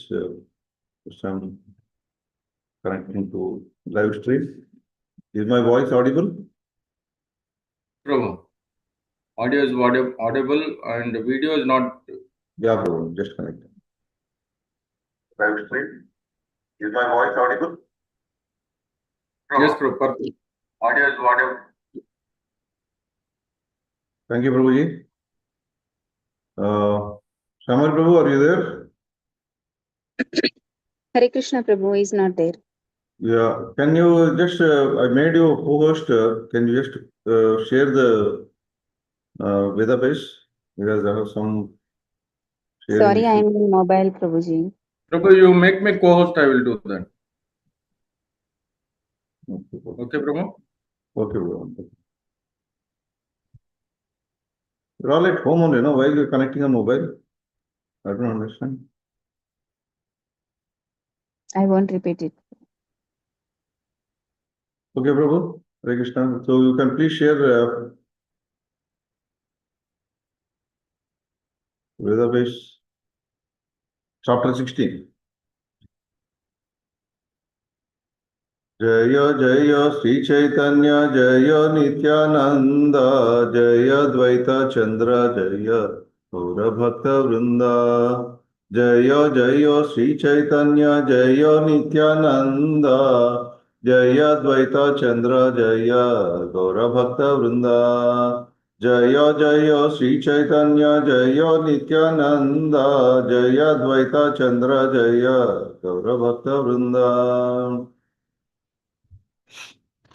devotees. Some connecting to live stream. Is my voice audible? Prabhu, audio is audible and video is not. Yeah, bro, just connecting. Live stream. Is my voice audible? Yes, Prabhu, perfect. Audio is audible. Thank you, Prabhuji. Shamal Prabhu, are you there? Hare Krishna Prabhu is not there. Yeah. Can you just, I made you co-host. Can you just share the database? Because I have some sharing Sorry, I issue. am in mobile, Prabhuji. Prabhu, you make me co-host, I will do that. Okay, Prabhu? Okay, bro. You're all at home only, no? Why you're connecting on mobile? I don't understand. I won't repeat it. Okay, Prabhu. Hare Krishna. So you can please share database chapter 16. जय जय श्री चैतन्य जय नित्यानंद जय द्वैत चंद्र जय गौर भक्त वृंदा जय जय श्री चैतन्य जय नित्यानंद जय द्वैत चंद्र जय गौर भक्त वृंदा जय जय श्री चैतन्य जय नित्यानंद जय द्वैत चंद्र जय गौर भक्त वृंदा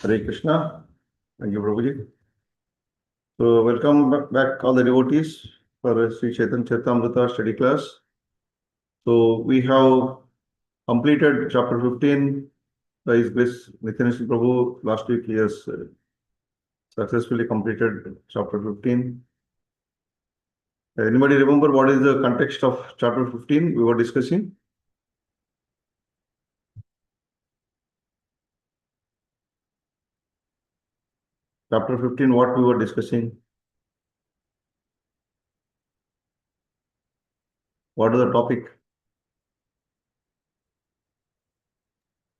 Hare Krishna. Thank you, Prabhuji. So, welcome back all the devotees for Sri Chaitanya Charitamrita study class. So, we have completed chapter 15 by His Grace Nityananda Prabhu. Last week, he has successfully completed chapter 15. Anybody remember what is the context of chapter 15 we were discussing? Chapter 15, what we were discussing? What is the topic?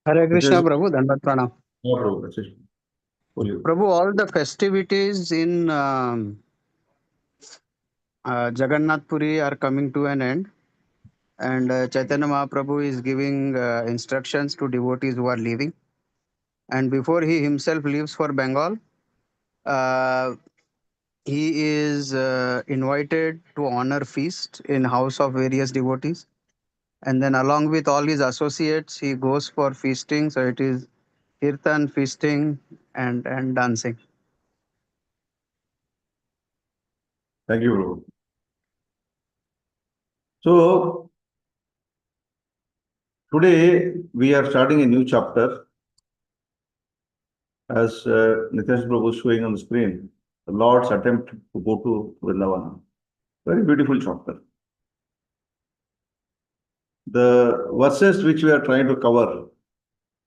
Hare Krishna, Prabhu. Dandavat Pranam. Yeah, Prabhu, that's it. Prabhu, all the festivities in Jagannath Puri are coming to an end, and Chaitanya Mahaprabhu is giving instructions to devotees who are leaving. And before he himself leaves for Bengal, uh, he is invited to honor feast in house of various devotees. And then along with all his associates, he goes for feasting. So it is kirtan, feasting, and dancing. Thank you, Prabhu. So, today we are starting a new chapter. As Nitesh Prabhu is showing on the screen, the Lord's attempt to go to Vṛndāvana. Very beautiful chapter. The verses which we are trying to cover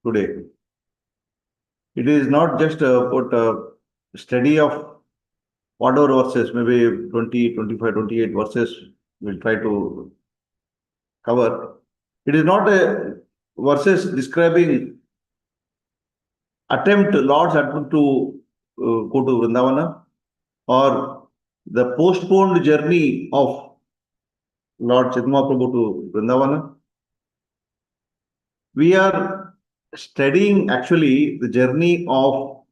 today, it is not just about a study of whatever verses, maybe 20, 25, 28 verses we'll try to cover. It is not a verses describing Lord's attempt to go to Vṛndāvana or the postponed journey of Lord Chaitanya Prabhu to Vṛndāvana. We are studying actually the journey of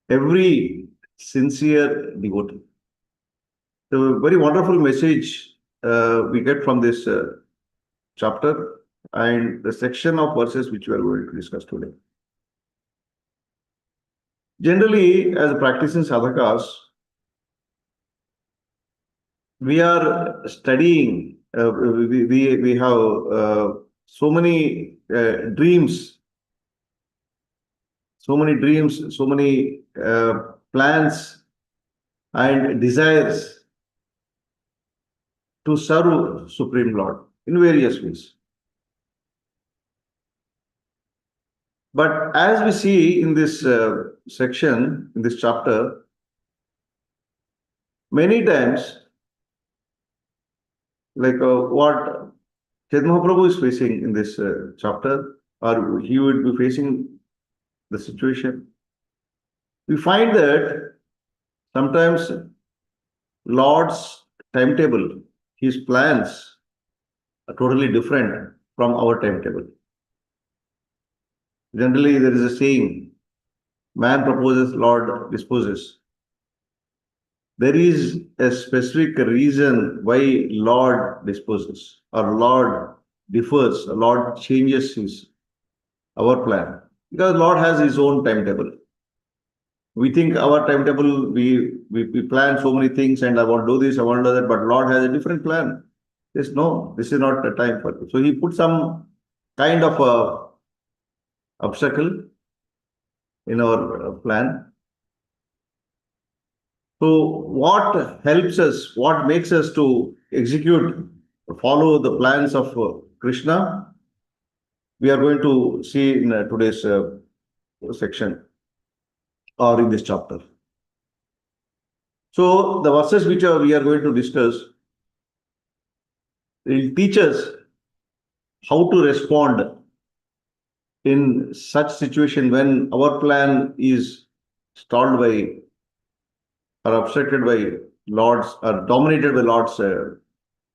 every sincere devotee. The very wonderful message we get from this chapter and the section of verses which we are going to discuss today. Generally, as practicing sadhakas, we are studying, we have so many dreams, so many plans and desires to serve Supreme Lord in various ways. But as we see in this section, in this chapter, many times, like what Chaitanya Mahaprabhu is facing in this chapter, or he would be facing the situation. We find that sometimes Lord's timetable, his plans are totally different from our timetable. Generally, there is a saying, man proposes, Lord disposes. There is a specific reason why Lord disposes or Lord differs, Lord changes our plan. Because Lord has his own timetable. We think our timetable, we plan so many things and I want to do this, I want to do that, but Lord has a different plan. There's no, this is not the time for it. So he put some kind of a obstacle in our plan. So what helps us, what makes us to execute, follow the plans of Krishna, we are going to see in today's section or in this chapter. So the verses which we are going to discuss will teach us how to respond in such situation when our plan is stalled by or obstructed by Lord's or dominated by Lord's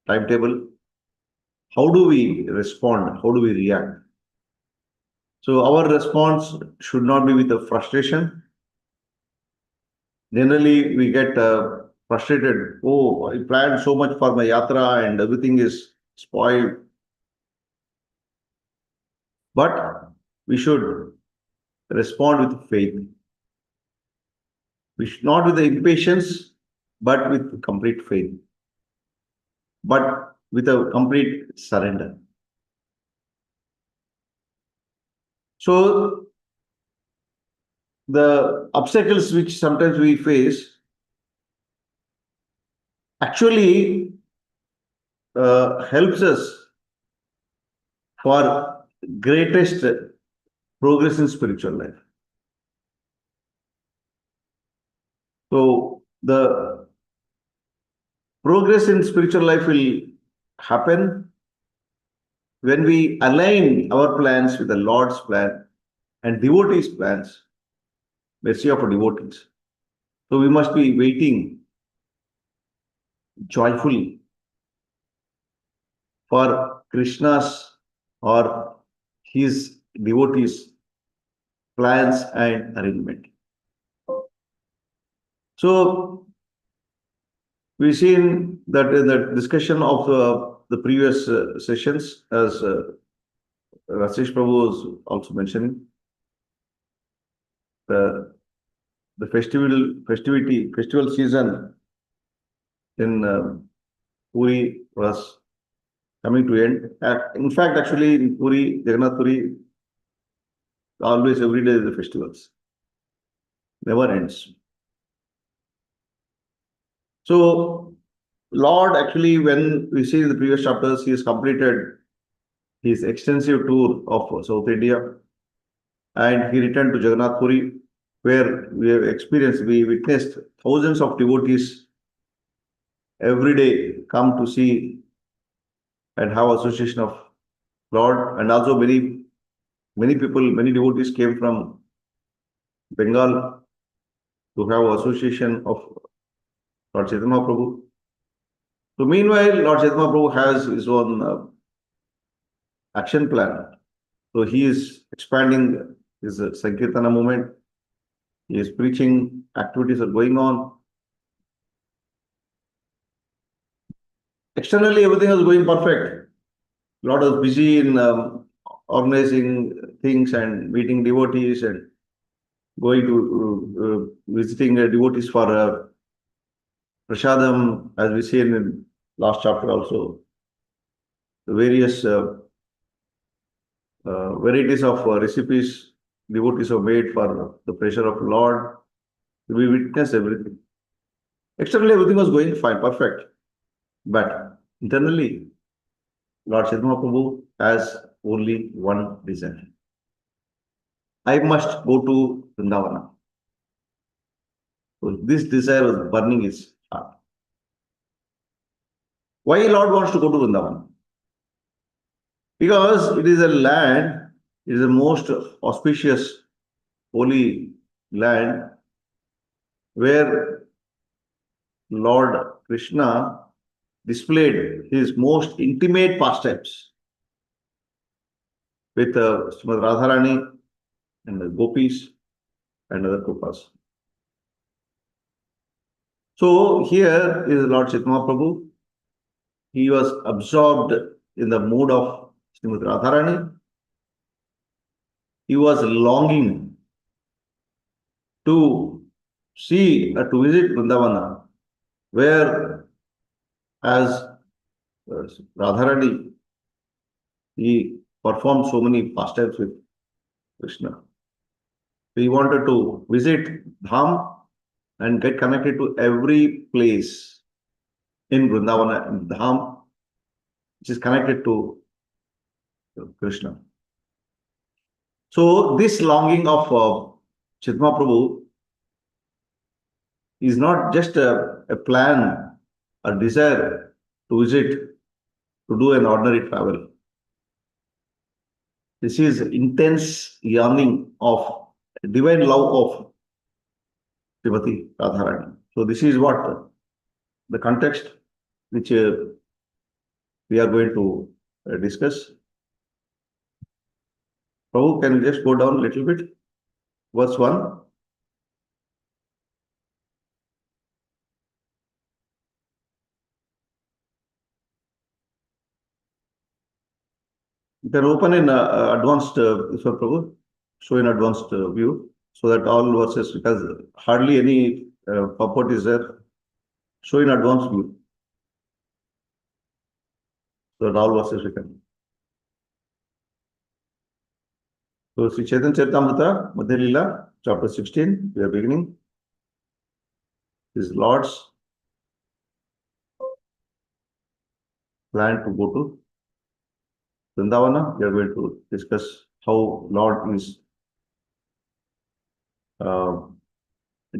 timetable. How do we respond? How do we react? So our response should not be with a frustration. Generally, we get frustrated. Oh, I planned so much for my yatra and everything is spoiled. But we should respond with faith. We should not with the impatience, but with complete faith. But with a complete surrender. So the obstacles which sometimes we face actually helps us for greatest progress in spiritual life. So the progress in spiritual life will happen when we align our plans with the Lord's plan and devotees' plans, mercy of devotees. So we must be waiting joyfully for Krishna's or his devotees' plans and arrangement. So we've seen that in the discussion of the previous sessions, as Rajesh Prabhu was also mentioning, the festival season in Puri was coming to end. In fact, actually in Puri, Jagannath Puri, always every day the festivals. Never ends. So Lord actually, when we see in the previous chapters, he has completed his extensive tour of South India and he returned to Jagannath Puri, where we have experienced, we witnessed thousands of devotees every day come to see and have association of Lord, and also many people, many devotees came from Bengal to have association of Lord Chaitanya Prabhu. So meanwhile, Lord Chaitanya Prabhu has his own action plan. So he is expanding his Sankirtana movement. He is preaching, activities are going on. Externally, everything was going perfect. Lord was busy in organizing things and meeting devotees and going to visiting devotees for prasadam, as we see in the last chapter also. The various varieties of recipes devotees have made for the pleasure of Lord. We witness everything. Externally, everything was going fine, perfect. But internally, Lord Chaitanya Prabhu has only one desire. I must go to Vṛndāvana. So this desire was burning his heart. Why Lord wants to go to Vṛndāvana? Because it is a land, it is the most auspicious, holy land where Lord Krishna displayed his most intimate pastimes with Srimad Radharani and the gopis and other Gopas. So here is Lord Chaitanya Prabhu. He was absorbed in the mood of Srimad Radharani. He was longing to see, to visit Vṛndāvana, where as Radharani, he performed so many pastimes with Krishna. He wanted to visit Dham and get connected to every place in Vṛndāvana and Dham, which is connected to Krishna. So this longing of Chaitanya Prabhu is not just a plan, a desire to visit, to do an ordinary travel. This is intense yearning of divine love of Srimati Radharani. So this is what the context which we are going to discuss. Prabhu, can you just go down a little bit? Verse 1. You can open in advanced, Prabhu, show in advanced view, so that all verses, because hardly any purport is there, show in advanced view, so that all verses we can. So Sri Chaitanya Charitamrita, Madhya Lila, chapter 16, we are beginning. His Lord's plan to go to Vṛndāvana. We are going to discuss how Lord is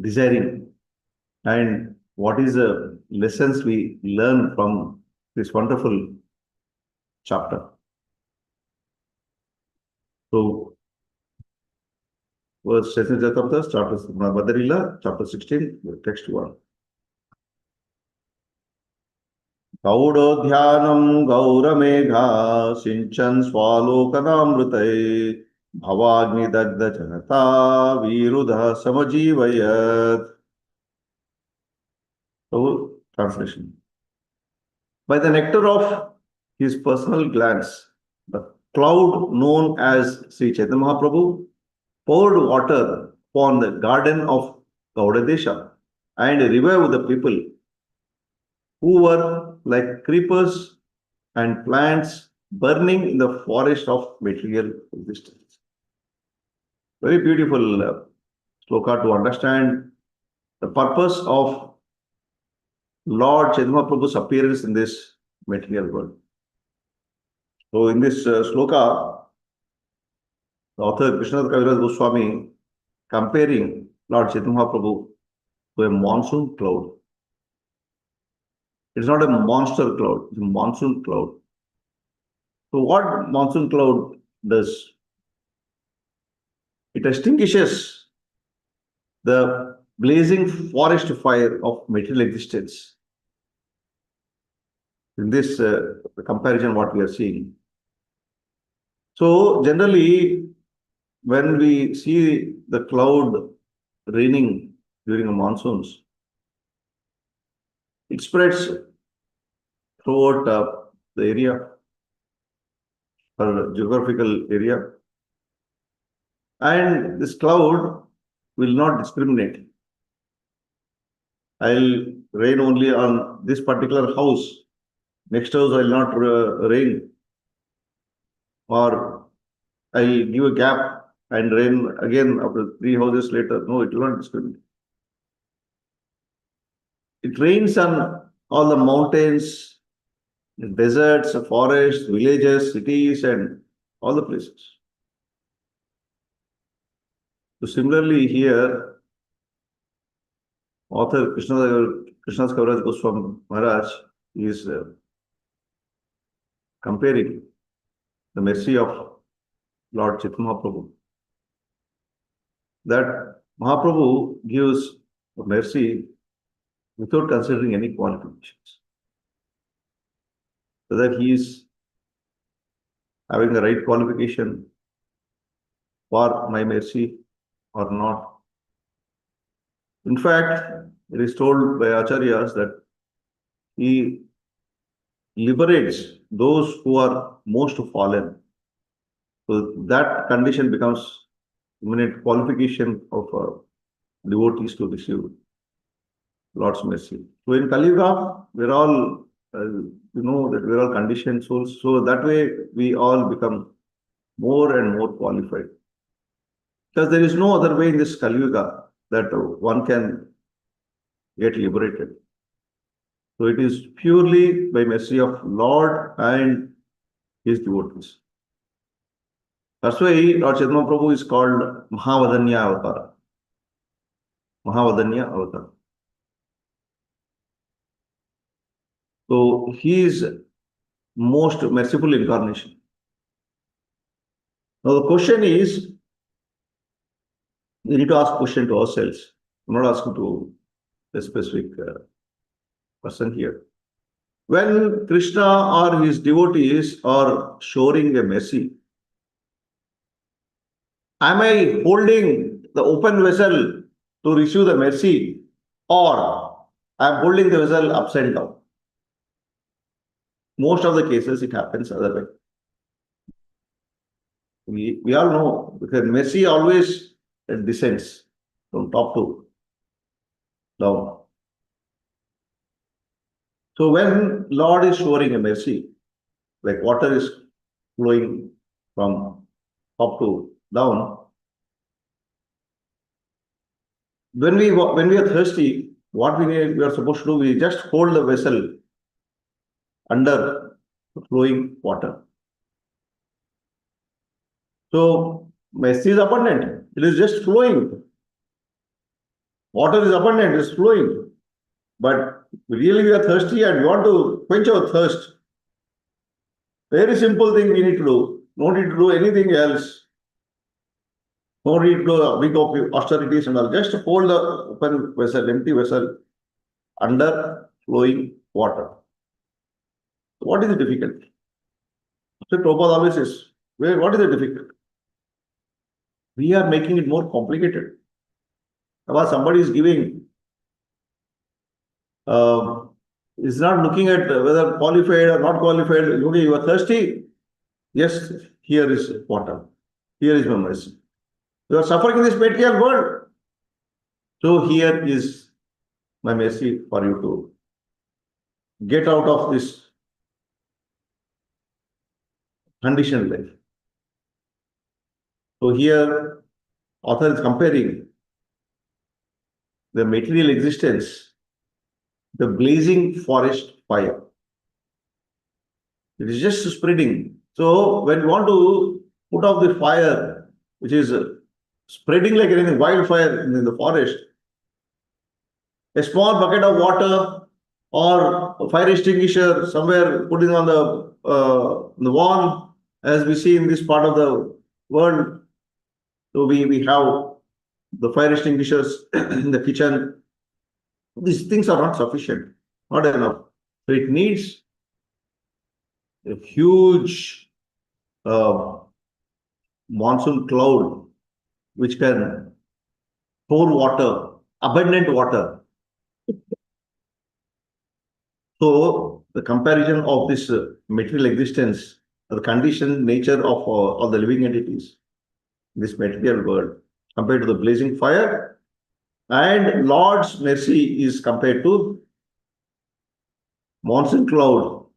desiring and what is the lessons we learn from this wonderful chapter. So, verse Chaitanya Charitamrita, chapter Madhya Lila, chapter 16, text 1. गौडोध्यानं गौरमेघा Shinchan स्वालोकनामृतये भवाग्निदग्धजनता विरुधः समजीवयत्. So, translation. By the nectar of his personal glance, the cloud known as Sri Chaitanya Mahaprabhu poured water upon the garden of Gaudadesha and revived the people who were like creepers and plants burning in the forest of material existence. Very beautiful sloka to understand the purpose of Lord Chaitanya Prabhu's appearance in this material world. So in this sloka, the author Krishna Kaviraj Goswami comparing Lord Chaitanya Prabhu to a monsoon cloud. It's not a monster cloud, it's a monsoon cloud. So what monsoon cloud does? It extinguishes the blazing forest fire of material existence. In this comparison, what we are seeing. So generally, when we see the cloud raining during the monsoons, it spreads throughout the area or geographical area. And this cloud will not discriminate. I'll rain only on this particular house. Next house I'll not rain. Or I'll give a gap and rain again after 3 houses later. No, it will not discriminate. It rains on all the mountains, the deserts, the forests, villages, cities, and all the places. So similarly here, author Krishnadas Kaviraj Goswami Maharaj is comparing the mercy of Lord Chaitanya Mahaprabhu. That Mahaprabhu gives mercy without considering any qualifications. Whether he is having the right qualification for my mercy or not. In fact, it is told by Acharyas that he liberates those who are most fallen. So that condition becomes imminent qualification of devotees to receive Lord's mercy. So in Kali Yuga, we're all, that we're all conditioned souls. So that way we all become more and more qualified. Because there is no other way in this Kali Yuga that one can get liberated. So it is purely by mercy of Lord and his devotees. That's why Lord Chaitanya Prabhu is called Mahavadanya Avatar. Mahavadanya Avatar. So he is most merciful incarnation. Now the question is, we need to ask a question to ourselves. I'm not asking to a specific person here. When Krishna or his devotees are showing a mercy, am I holding the open vessel to receive the mercy, or I am holding the vessel upside down? Most of the cases it happens other way. We all know because mercy always descends from top to down. So when Lord is showing a mercy, like water is flowing from top to down, when we are thirsty, what we are supposed to do, we just hold the vessel under flowing water. So mercy is abundant. It is just flowing. Water is abundant, it is flowing. But really we are thirsty and we want to quench our thirst. Very simple thing we need to do. No need to do anything else. No need to do a big austerities and all. Just hold the open vessel, empty vessel under flowing water. What is the difficulty? So Prabhupada always says, what is the difficulty? We are making it more complicated. Because somebody is giving, is not looking at whether qualified or not qualified. Okay, you are thirsty. Yes, here is water. Here is my mercy. You are suffering in this material world. So here is my mercy for you to get out of this conditioned life. So here, author is comparing the material existence, the blazing forest fire. It is just spreading. So when you want to put off the fire, which is spreading like anything, wildfire in the forest, a small bucket of water or a fire extinguisher somewhere putting on the wall, as we see in this part of the world. So we have the fire extinguishers in the kitchen. These things are not sufficient, not enough. So it needs a huge monsoon cloud which can pour water, abundant water. So the comparison of this material existence, the conditioned nature of all the living entities, this material world, compared to the blazing fire, and Lord's mercy is compared to monsoon cloud.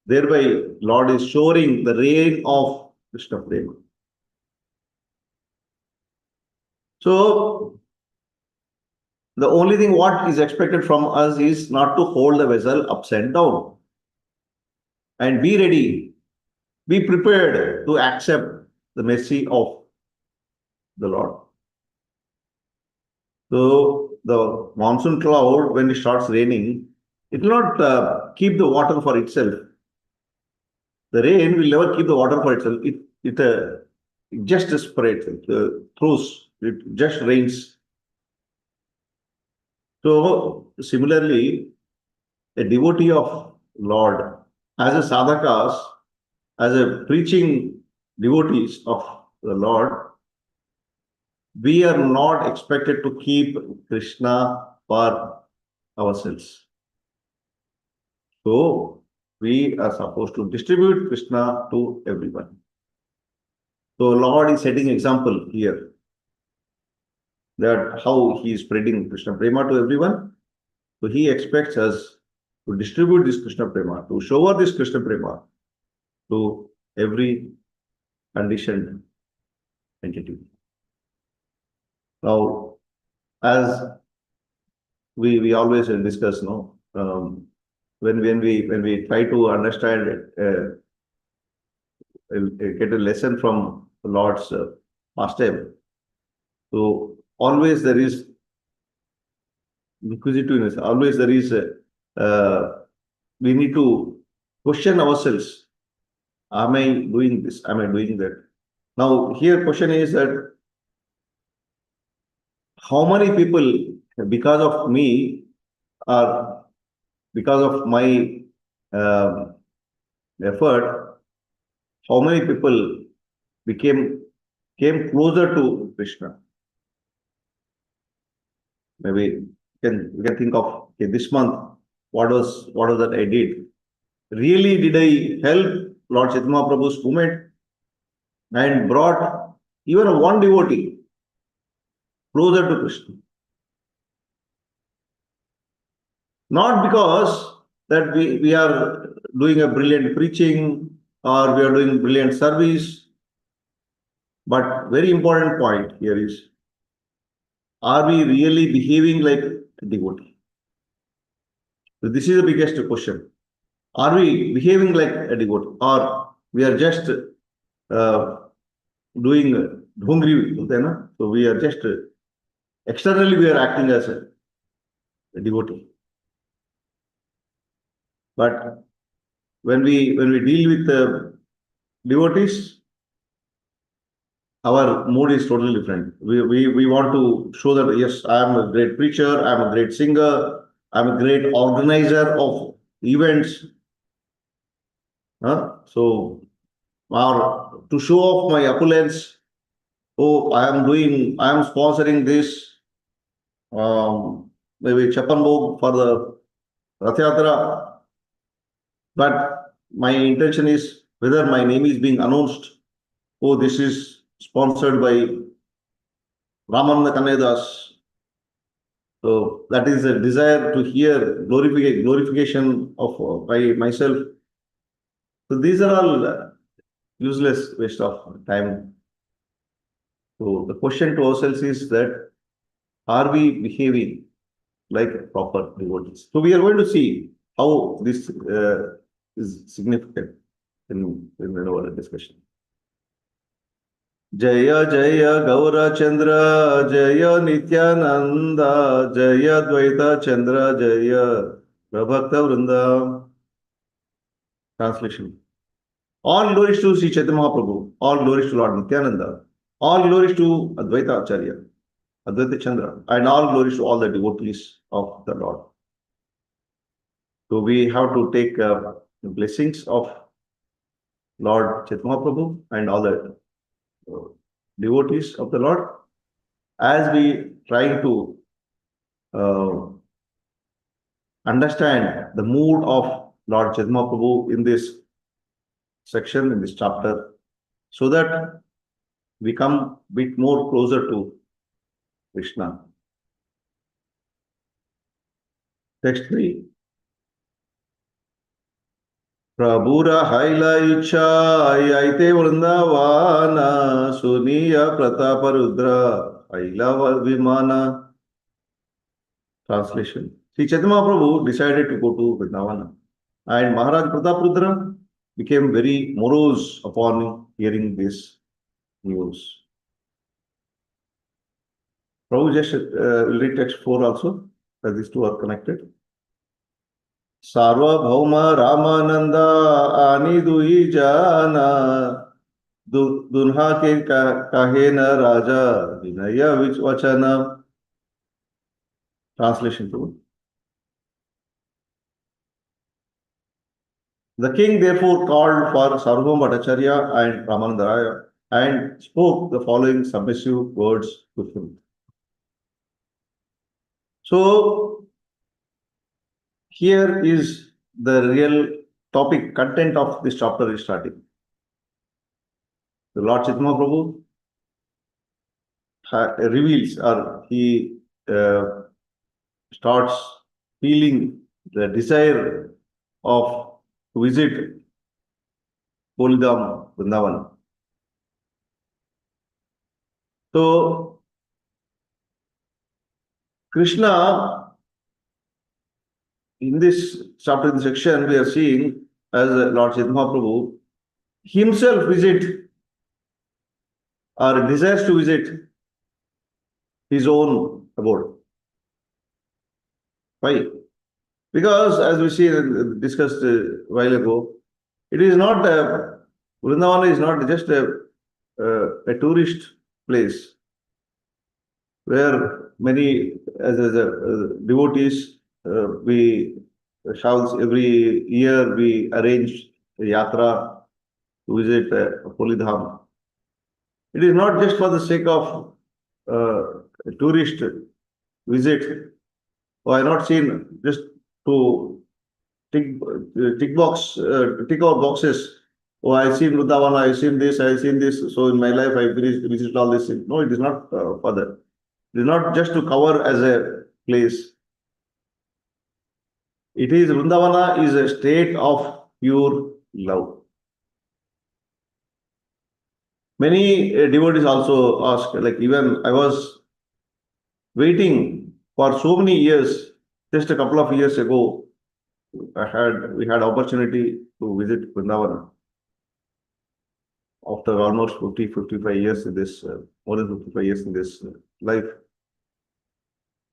Thereby, Lord is showering the rain of Krishna Prema. So, the only thing what is expected from us is not to hold the vessel upside down. And be ready, be prepared to accept the mercy of the Lord. So the monsoon cloud, when it starts raining, it will not keep the water for itself. The rain will never keep the water for itself. It just spreads, throws, it just rains. So similarly, a devotee of Lord, as a sadhakas, as a preaching devotees of the Lord, we are not expected to keep Krishna for ourselves. So we are supposed to distribute Krishna to everyone. So Lord is setting example here that how he is spreading Krishna Prema to everyone. So he expects us to distribute this Krishna Prema, to show us this Krishna Prema to every conditioned entity. Now, as we always discuss, no, when we try to understand it, get a lesson from the Lord's pastime. So always there is inquisitiveness. Always there is we need to question ourselves. Am I doing this? Am I doing that? Now here question is that how many people, because of me or because of my effort, how many people came closer to Krishna? Maybe we can think of, okay, this month, what was that I did? Really, did I help Lord Chaitanya Prabhu's movement and brought even one devotee closer to Krishna? Not because that we are doing a brilliant preaching or we are doing brilliant service, but very important point here is, are we really behaving like a devotee? So this is the biggest question. Are we behaving like a devotee, or we are just doing dhungri? So we are just externally we are acting as a devotee. But when we deal with devotees, our mood is totally different. We want to show that yes, I am a great preacher, I am a great singer, I am a great organizer of events. So, or to show off my opulence. Oh, I am sponsoring this, maybe Chapanbhog for the Rath Yatra. But my intention is whether my name is being announced. Oh, this is sponsored by Ramananda Kanai. So that is a desire to hear glorification of by myself. So these are all useless waste of time. So the question to ourselves is that, are we behaving like proper devotees? So we are going to see how this is significant in our discussion. Jaya Jaya Gaura Chandra, Jaya Nityananda, Jaya Dvaita Chandra, Jaya Prabhakta Vṛnda. Translation. All glories to Sri Chaitanya Mahaprabhu, all glories to Lord Nityananda, all glories to Advaita Acharya, Advaita Chandra, and all glories to all the devotees of the Lord. So we have to take the blessings of Lord Chaitanya Mahaprabhu and all the devotees of the Lord as we try to understand the mood of Lord Chaitanya Mahaprabhu in this section, in this chapter, so that we come a bit more closer to Krishna. Text 3. Prabhura haila icha aite Vṛndāvana suniya prataparudra haila vimana. Translation. Sri Chaitanya Mahaprabhu decided to go to Vṛndāvana, and Maharaj Prataparudra became very morose upon hearing this news. Prabhu just will read text 4 also, as these two are connected. सार्वभौम रामानंदा आणि दुई जाना दुन्हा के काहे न राजा विनय वचन. Translation to. The king therefore called for Sarvabhauma Bhattacharya and Ramananda Raya and spoke the following submissive words to him. So, here is the real topic, content of this chapter is starting. The Lord Chaitanya Prabhu reveals, or he starts feeling the desire of to visit Holidham Vṛndāvana. So, Krishna, in this chapter, in this section, we are seeing as Lord Chaitanya Prabhu himself visit or desires to visit his own abode. Why? Because as we see discussed a while ago, it is not Vṛndāvana is not just a tourist place where many as devotees we have every year we arrange a yatra to visit Holy Dham. It is not just for the sake of a tourist visit. Oh, I not seen just to tick our boxes. Oh, I seen Vṛndāvana, I seen this, I seen this. So in my life, I visited all this. No, it is not for that. It is not just to cover as a place. It is Vṛndāvana is a state of pure love. Many devotees also ask, like even I was waiting for so many years. Just a couple of years ago, we had opportunity to visit Vṛndāvana. After almost 55 years in this, more than 55 years in this life,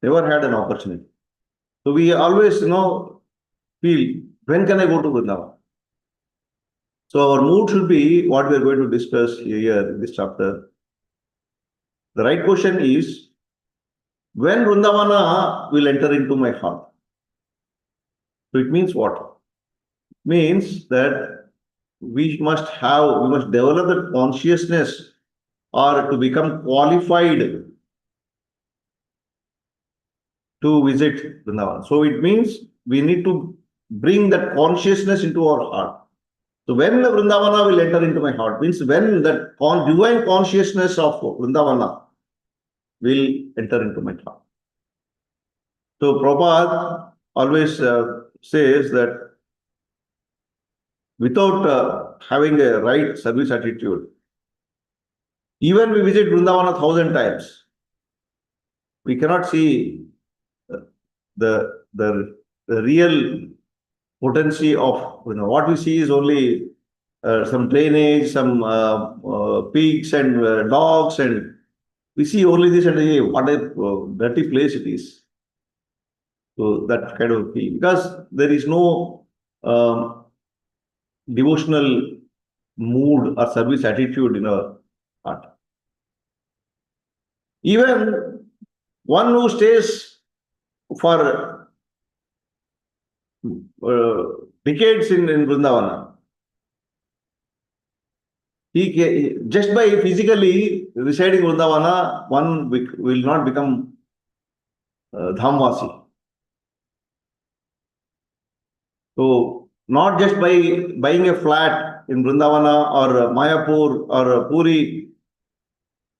never had an opportunity. So we always, feel, when can I go to Vṛndāvana? So our mood should be what we are going to discuss here in this chapter. The right question is, when Vṛndāvana will enter into my heart? So it means what? It means that we must develop the consciousness or to become qualified to visit Vṛndāvana. So it means we need to bring that consciousness into our heart. So when the Vṛndāvana will enter into my heart, means when that divine consciousness of Vṛndāvana will enter into my heart. So Prabhupada always says that without having a right service attitude, even we visit Vṛndāvana 1,000 times, we cannot see the real potency of, what we see is only some drainage, some pigs and dogs, and we see only this and hey, what a dirty place it is. So that kind of feel, because there is no devotional mood or service attitude in our heart. Even one who stays for decades in Vṛndāvana, he just by physically residing in Vṛndāvana, one will not become Dhamvasi. So not just by buying a flat in Vṛndāvana or Mayapur or Puri,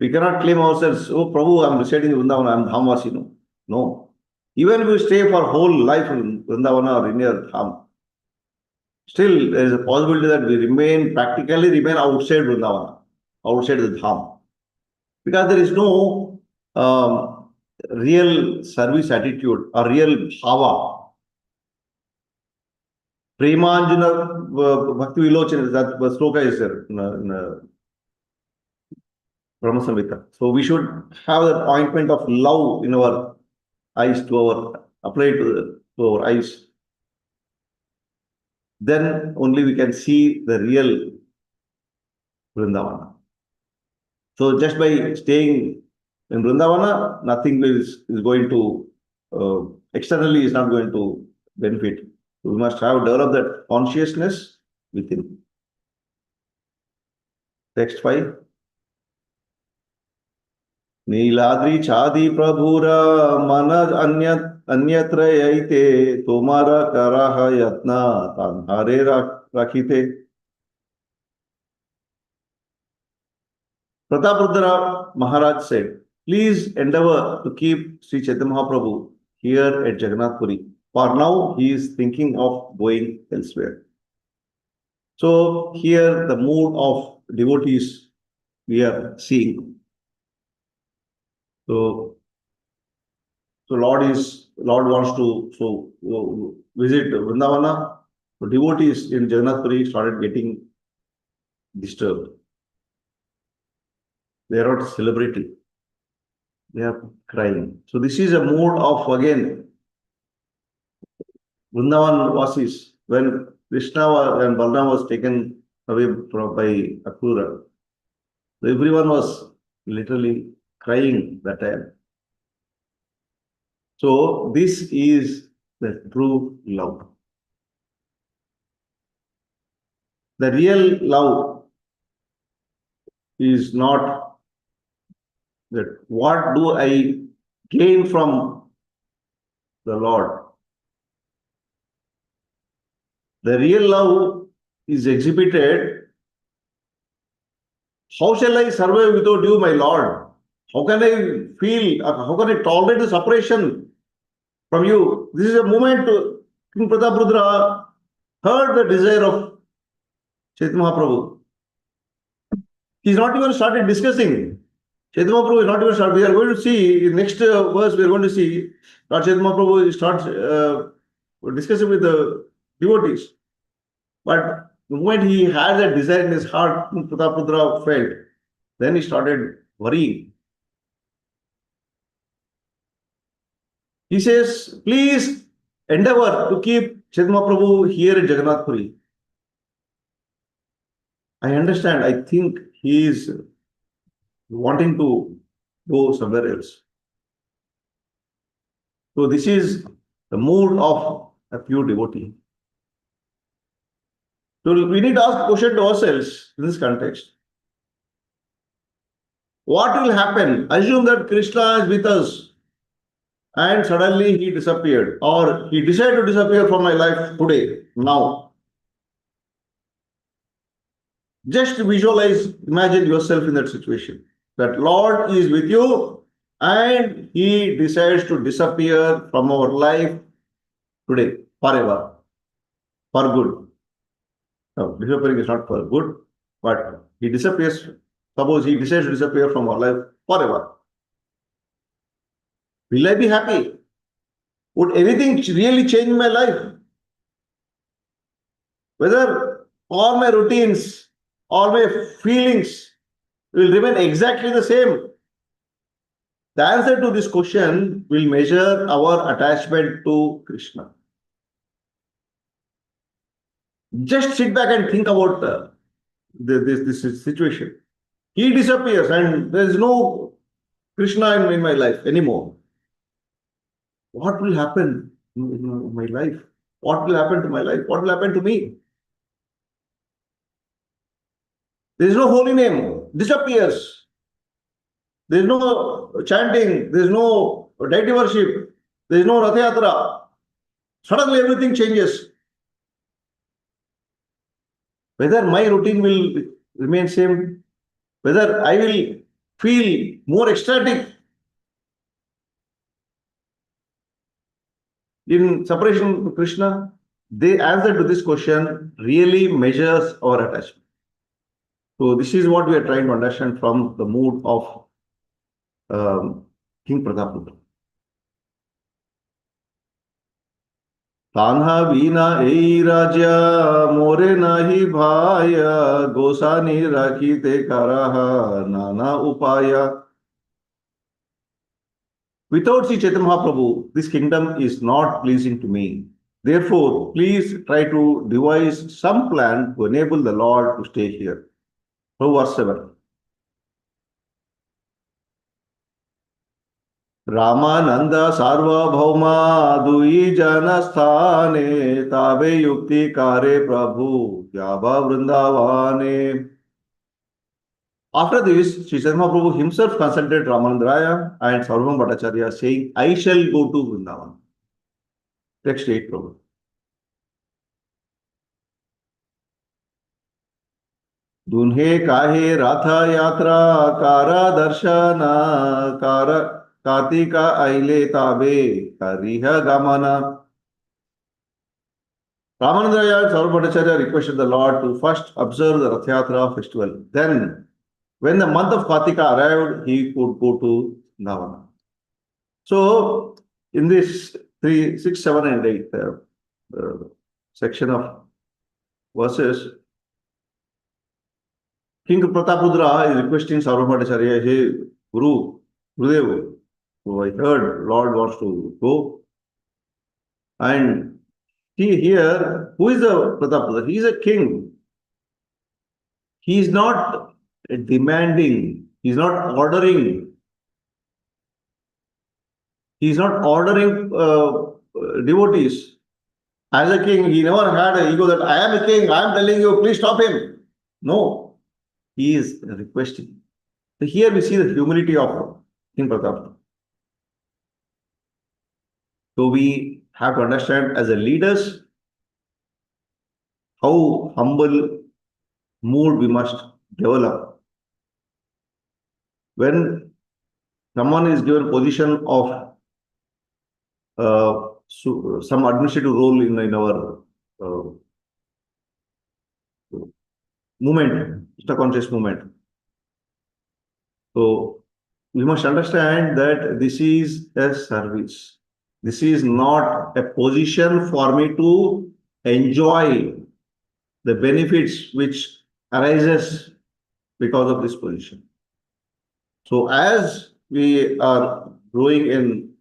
we cannot claim ourselves, oh Prabhu, I am residing in Vṛndāvana, I am Dhamvasi. No. Even if we stay for whole life in Vṛndāvana or in your Dham, still there is a possibility that we practically remain outside Vṛndāvana, outside the Dham. Because there is no real service attitude or real bhava. Premanjana Bhakti Vilochana, that sloka is there in Brahma Samhita. So we should have that ointment of love in our eyes, applied to our eyes. then only we can see the real Vṛndāvana. So just by staying in Vṛndāvana, nothing is going to, externally is not going to benefit. We must have developed that consciousness within. Text 5. Niladri छादी प्रभुरा मन अन्यत्र यैते तुम्हारा कराह यत्न तान्हारे राखीते. Prataprudra Maharaj said, please endeavor to keep Sri Chaitanya Mahaprabhu here at Jagannath Puri. For now, he is thinking of going elsewhere. So here the mood of devotees we are seeing. So Lord wants to visit Vṛndāvana. So devotees in Jagannath Puri started getting disturbed. They are not celebrating. They are crying. So this is a mood of, again, Vrindavan Vasis, when Krishna and Balram was taken away by Akrura. So everyone was literally crying that time. So this is the true love. The real love is not that what do I gain from the Lord. The real love is exhibited. How shall I survive without you, my Lord? How can I feel, how can I tolerate the separation from you? This is a moment King Prataprudra heard the desire of Chaitanya Mahaprabhu. He's not even started discussing. Chaitanya Mahaprabhu is not even started. We are going to see, in next verse, we are going to see Lord Chaitanya Mahaprabhu starts discussing with the devotees. But the moment he had that desire in his heart, Prataprudra felt, then he started worrying. He says, please endeavor to keep Chaitanya Mahaprabhu here in Jagannath Puri. I understand, I think he is wanting to go somewhere else. So this is the mood of a pure devotee. So we need to ask a question to ourselves in this context. What will happen? Assume that Krishna is with us and suddenly he disappeared, or he decided to disappear from my life today, now. Just visualize, imagine yourself in that situation. That Lord is with you and he decides to disappear from our life today, forever, for good. No, disappearing is not for good, but he disappears. Suppose he decides to disappear from our life forever. Will I be happy? Would anything really change my life? Whether all my routines, all my feelings will remain exactly the same? The answer to this question will measure our attachment to Krishna. Just sit back and think about this situation. He disappears and there is no Krishna in my life anymore. What will happen in my life? What will happen to my life? What will happen to me? There is no holy name, disappears. There is no chanting, there is no deity worship, there is no Rath Yatra. Suddenly everything changes. Whether my routine will remain same, whether I will feel more ecstatic in separation from Krishna, the answer to this question really measures our attachment. So this is what we are trying to understand from the mood of King Prataprudra. Tanha vina ei raja more nahi bhaya gosani rakhite karaha nana upaya. Without Sri Chaitanya Mahaprabhu, this kingdom is not pleasing to me. Therefore, please try to devise some plan to enable the Lord to stay here. So, verse 7. Ramananda Sarvabhauma Dui Janasthane Tabe Yukti Kare Prabhu Yaba Vṛndāvane. After this, Sri Chaitanya Prabhu himself consulted Ramananda Raya and Sarvabhauma Bhattacharya, saying, I shall go to Vṛndāvana. Text 8, Prabhu. दुन्हे काहे राथा यात्रा कारा दर्शना car Kartika आइले ताबे करिह गमना. Ramananda and Sarvabhauma Bhattacharya requested the Lord to first observe the Rath Yatra festival. Then, when the month of Kartika arrived, he could go to Vṛndāvana. So, in this 3, 6, 7, and 8 section of verses, King Pratapudra is requesting Sarvabhauma Bhattacharya, hey, Guru, Gurudev, so I heard Lord wants to go. And see here, who is the Pratapudra? He is a king. He is not demanding, he is not ordering. He is not ordering devotees. As a king, he never had an ego that I am a king, I am telling you, please stop him. No. He is requesting. So here we see the humility of King Pratap. So we have to understand as a leaders how humble mood we must develop. When someone is given position of some administrative role in our movement, conscious movement. So we must understand that this is a service. This is not a position for me to enjoy the benefits which arises because of this position. So as we are growing in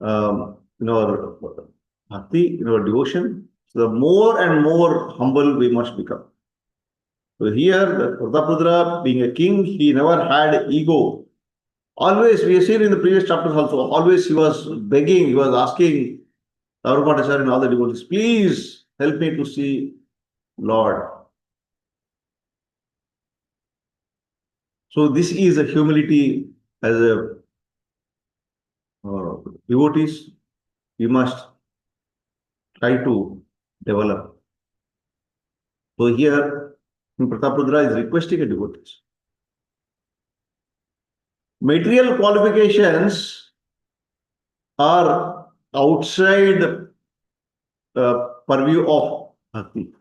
our bhakti, in our devotion, the more and more humble we must become. So here, the Pratapudra, being a king, he never had ego. Always, we have seen in the previous chapters also, always he was begging, he was asking Sarvabhauma Bhattacharya and all the devotees, please help me to see Lord. So this is a humility as a devotees, we must try to develop. So here, Pratapudra is requesting a devotees. Material qualifications are outside purview of bhakti.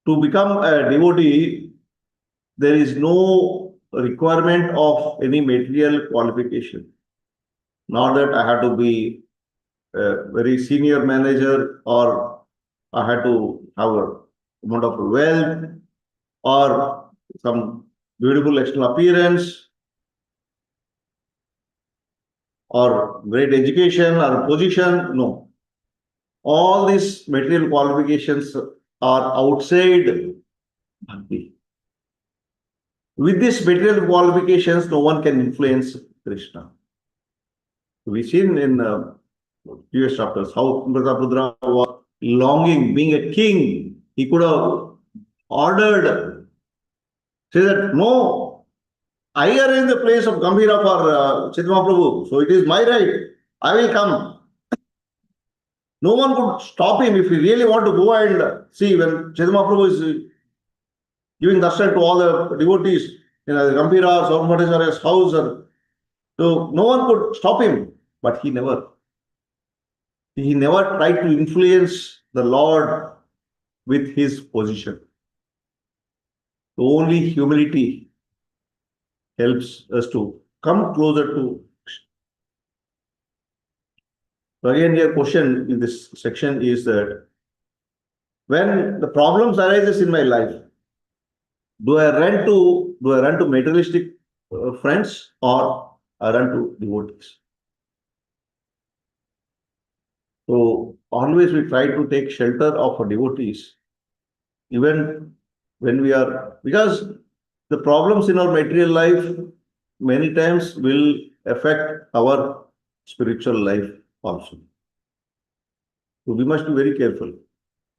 To become a devotee, there is no requirement of any material qualification. Not that I have to be a very senior manager or I had to have a amount of wealth or some beautiful external appearance or great education or position. No. All these material qualifications are outside bhakti. With these material qualifications, no one can influence Krishna. We've seen in previous chapters how Pratapudra was longing, being a king. He could have ordered, say that, no, I arrange the place of Gambhira for Chaitanya Prabhu, so it is my right. I will come. No one could stop him if he really want to go and see when Chaitanya Prabhu is giving darshan to all the devotees in Gambhira, Sarvabhauma Bhattacharya's house. So no one could stop him, but he never tried to influence the Lord with his position. So only humility helps us to come closer to Krishna. So again, your question in this section is that when the problems arises in my life, do I run to materialistic friends or I run to devotees? So always we try to take shelter of our devotees, even when we are, because the problems in our material life many times will affect our spiritual life also. So we must be very careful.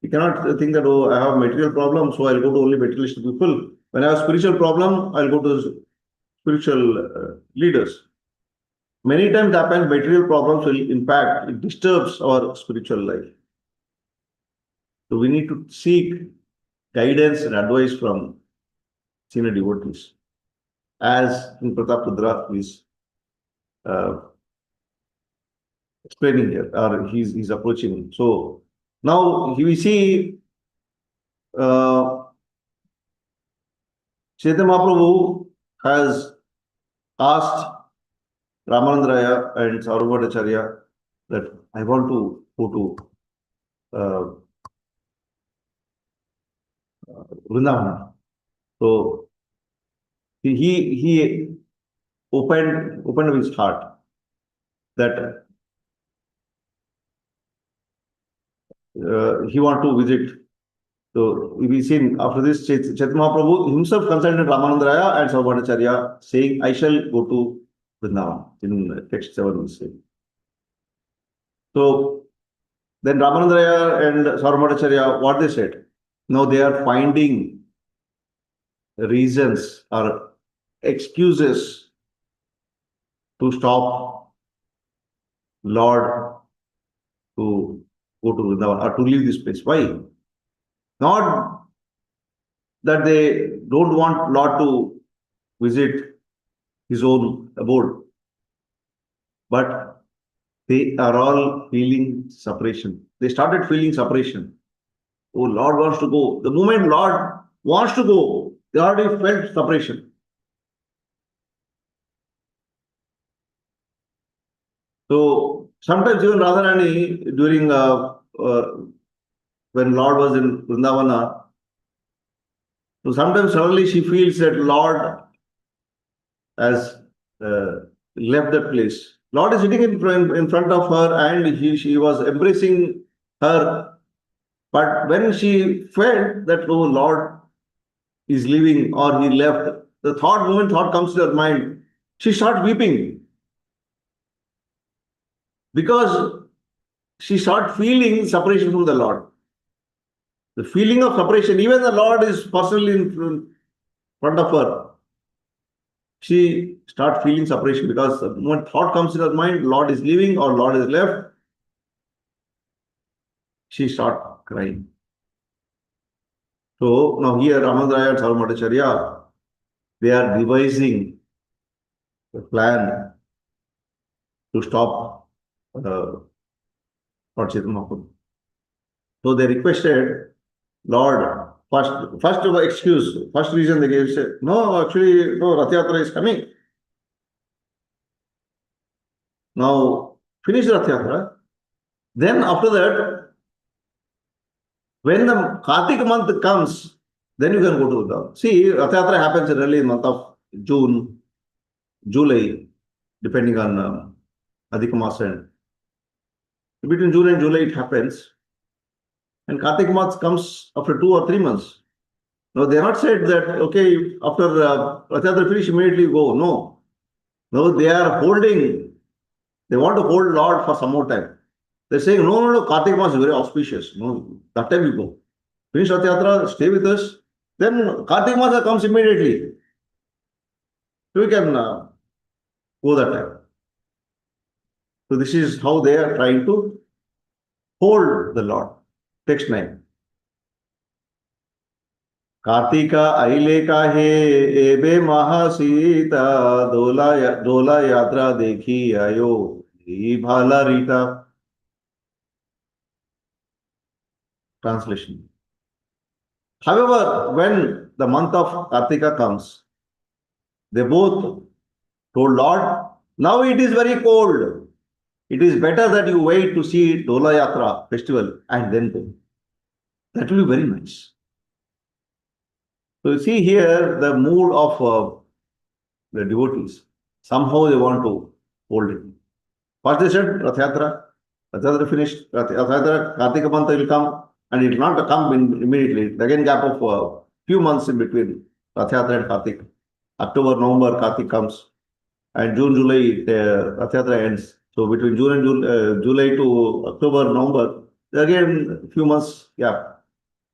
We cannot think that, oh, I have material problem, so I'll go to only materialistic people. When I have spiritual problem, I'll go to spiritual leaders. Many times happens material problems will impact, it disturbs our spiritual life. So we need to seek guidance and advice from senior devotees. As in Pratap Rudra is explaining here, or he's approaching. So now we see Chaitanya Mahaprabhu has asked Ramananda Raya and Sarvabhaumacharya that I want to go to Vṛndāvana. So he opened up his heart that he want to visit. So we seen after this Chaitanya Mahaprabhu himself consulted Ramananda Raya and Sarvabhaumacharya saying, I shall go to Vṛndāvana. In text 7 we say. So then Ramananda Raya and Sarvabhaumacharya, what they said? Now they are finding reasons or excuses to stop Lord to go to Vṛndāvana or to leave this place. Why? Not that they don't want Lord to visit his own abode, but they are all feeling separation. They started feeling separation. Oh, Lord wants to go. The moment Lord wants to go, they already felt separation. So sometimes even Radharani during when Lord was in Vṛndāvana, so sometimes suddenly she feels that Lord has left that place. Lord is sitting in front of her and she was embracing her. But when she felt that, oh, Lord is leaving or he left, the thought comes to her mind. She starts weeping because she starts feeling separation from the Lord. The feeling of separation, even the Lord is personally in front of her. She starts feeling separation because the moment thought comes in her mind, Lord is leaving or Lord is left, she starts crying. So now here Ramananda Raya and Sarvabhaumacharya, they are devising a plan to stop Lord Chaitanya Mahaprabhu. So they requested Lord, first excuse, first reason they gave, said, no, actually, no, Rath Yatra is coming. Now, finish Rath Yatra. Then after that, when the Kartik month comes, then you can go to Vṛndāvana. See, Rath Yatra happens in early month of June, July, depending on Adhika Masa. Between June and July it happens. And Kartik month comes after 2 or 3 months. No, they are not said that, okay, after Rath Yatra finish, immediately go. No. No, they are holding, they want to hold Lord for some more time. They're saying, no, Kartik month is very auspicious. No, that time you go. Finish Rath Yatra, stay with us. Then Kartik month comes immediately. So we can go that time. So this is how they are trying to hold the Lord. Text 9. Kartika aile kahe ebe mahasita dola yatra dekhi ayo bhala rita. Translation. However, when the month of Kartika comes, they both told Lord, now it is very cold. It is better that you wait to see Dola Yatra festival and then go. That will be very nice. So you see here the mood of the devotees. Somehow they want to hold it. First they said Rath Yatra. Rathayatra finished, Kartika month will come and it will not come immediately. Again, gap of few months in between Rathayatra and Kartik. October, November, Kartik comes, and June, July, Rathayatra ends. So between June and July to October, November, again few months gap.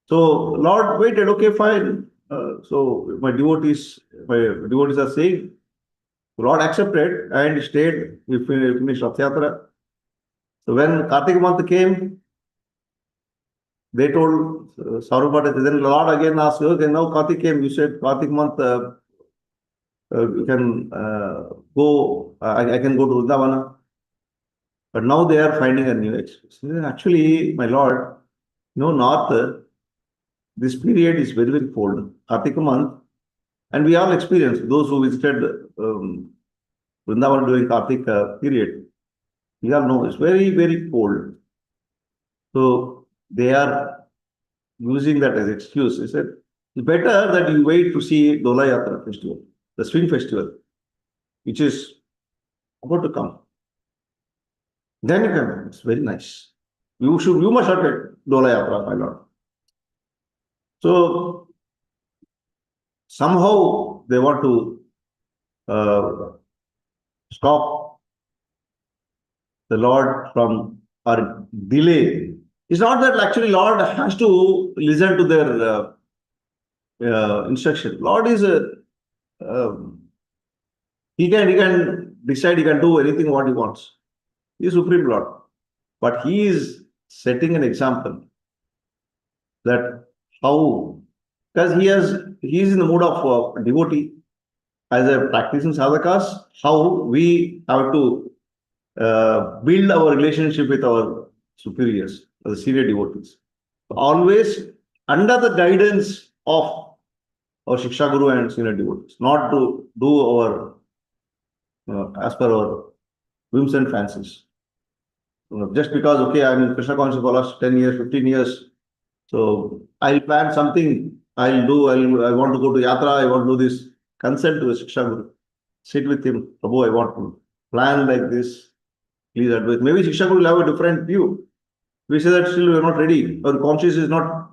So Lord waited. Okay, fine. So my devotees are saying, Lord accepted and stayed. We finished Rathayatra. So when Kartik month came, they told Saurabha, then Lord again asked, okay, now Kartik came. You said Kartik month you can go. I can go to Vṛndāvana. But now they are finding a new excuse. Actually, my Lord, north, this period is very, very cold. Kartik month, and we all experienced, those who visited Vṛndāvana during Kartik period, we all know it's very, very cold. So they are using that as excuse. They said, it's better that you wait to see Dola Yatra festival, the swing festival, which is about to come. Then you can, it's very nice. You must have it, Dola Yatra, my Lord. So somehow they want to stop the Lord from or delay. It's not that actually Lord has to listen to their instruction. Lord is he can decide, he can do anything what he wants. He is Supreme Lord. But he is setting an example that how, because he is in the mood of devotee as a practicing sadhakas, how we have to build our relationship with our superiors, the senior devotees. Always under the guidance of our Shiksha Guru and senior devotees, not to do our as per our whims and fancies. Just because, okay, I'm in Krishna consciousness for the last 10 years, 15 years, so I'll plan something, I want to go to Yatra, I want to do this. Consent to the Shiksha Guru. Sit with him, Prabhu, I want to plan like this. Please advise. Maybe Shiksha Guru will have a different view. We say that still we are not ready. Our conscience is not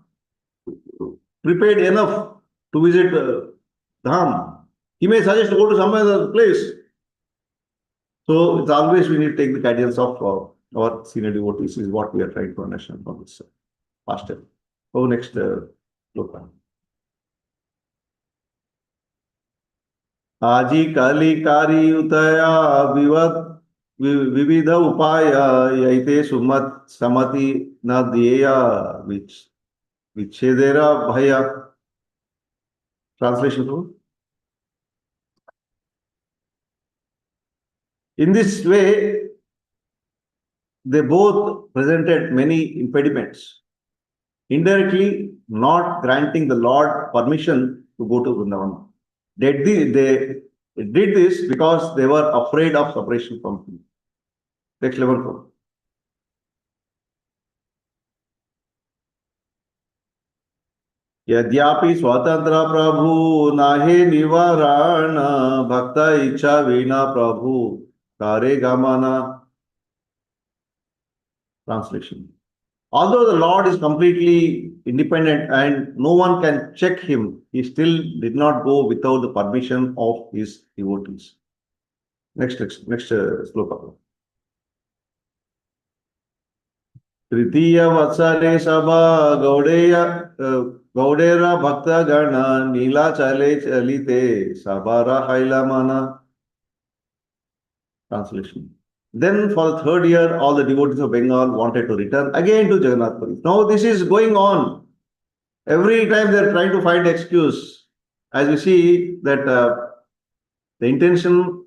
prepared enough to visit Dham. He may suggest to go to some other place. So it's always we need to take the guidance of our senior devotees is what we are trying to understand from this past step. So next look. आजी कालिकारी उतया विविध उपाय यैते सुमत समति न दिया विच्छेदेरा भय. Translation. In this way, they both presented many impediments, indirectly not granting the Lord permission to go to Vṛndāvana. They did this because they were afraid of separation from him. Next 11. यद्यापि स्वतंत्र प्रभु नाहे निवारण भक्त इच्छा विना प्रभु करे गमना. Translation. Although the Lord is completely independent and no one can check him, he still did not go without the permission of his devotees. Next sloka. Tritiya vatsare sabha gaudera bhakta gana nila chale chalite sabara haila mana. Translation. Then for the third year, all the devotees of Bengal wanted to return again to Jagannath Puri. Now this is going on. Every time they are trying to find excuse. As we see that the intention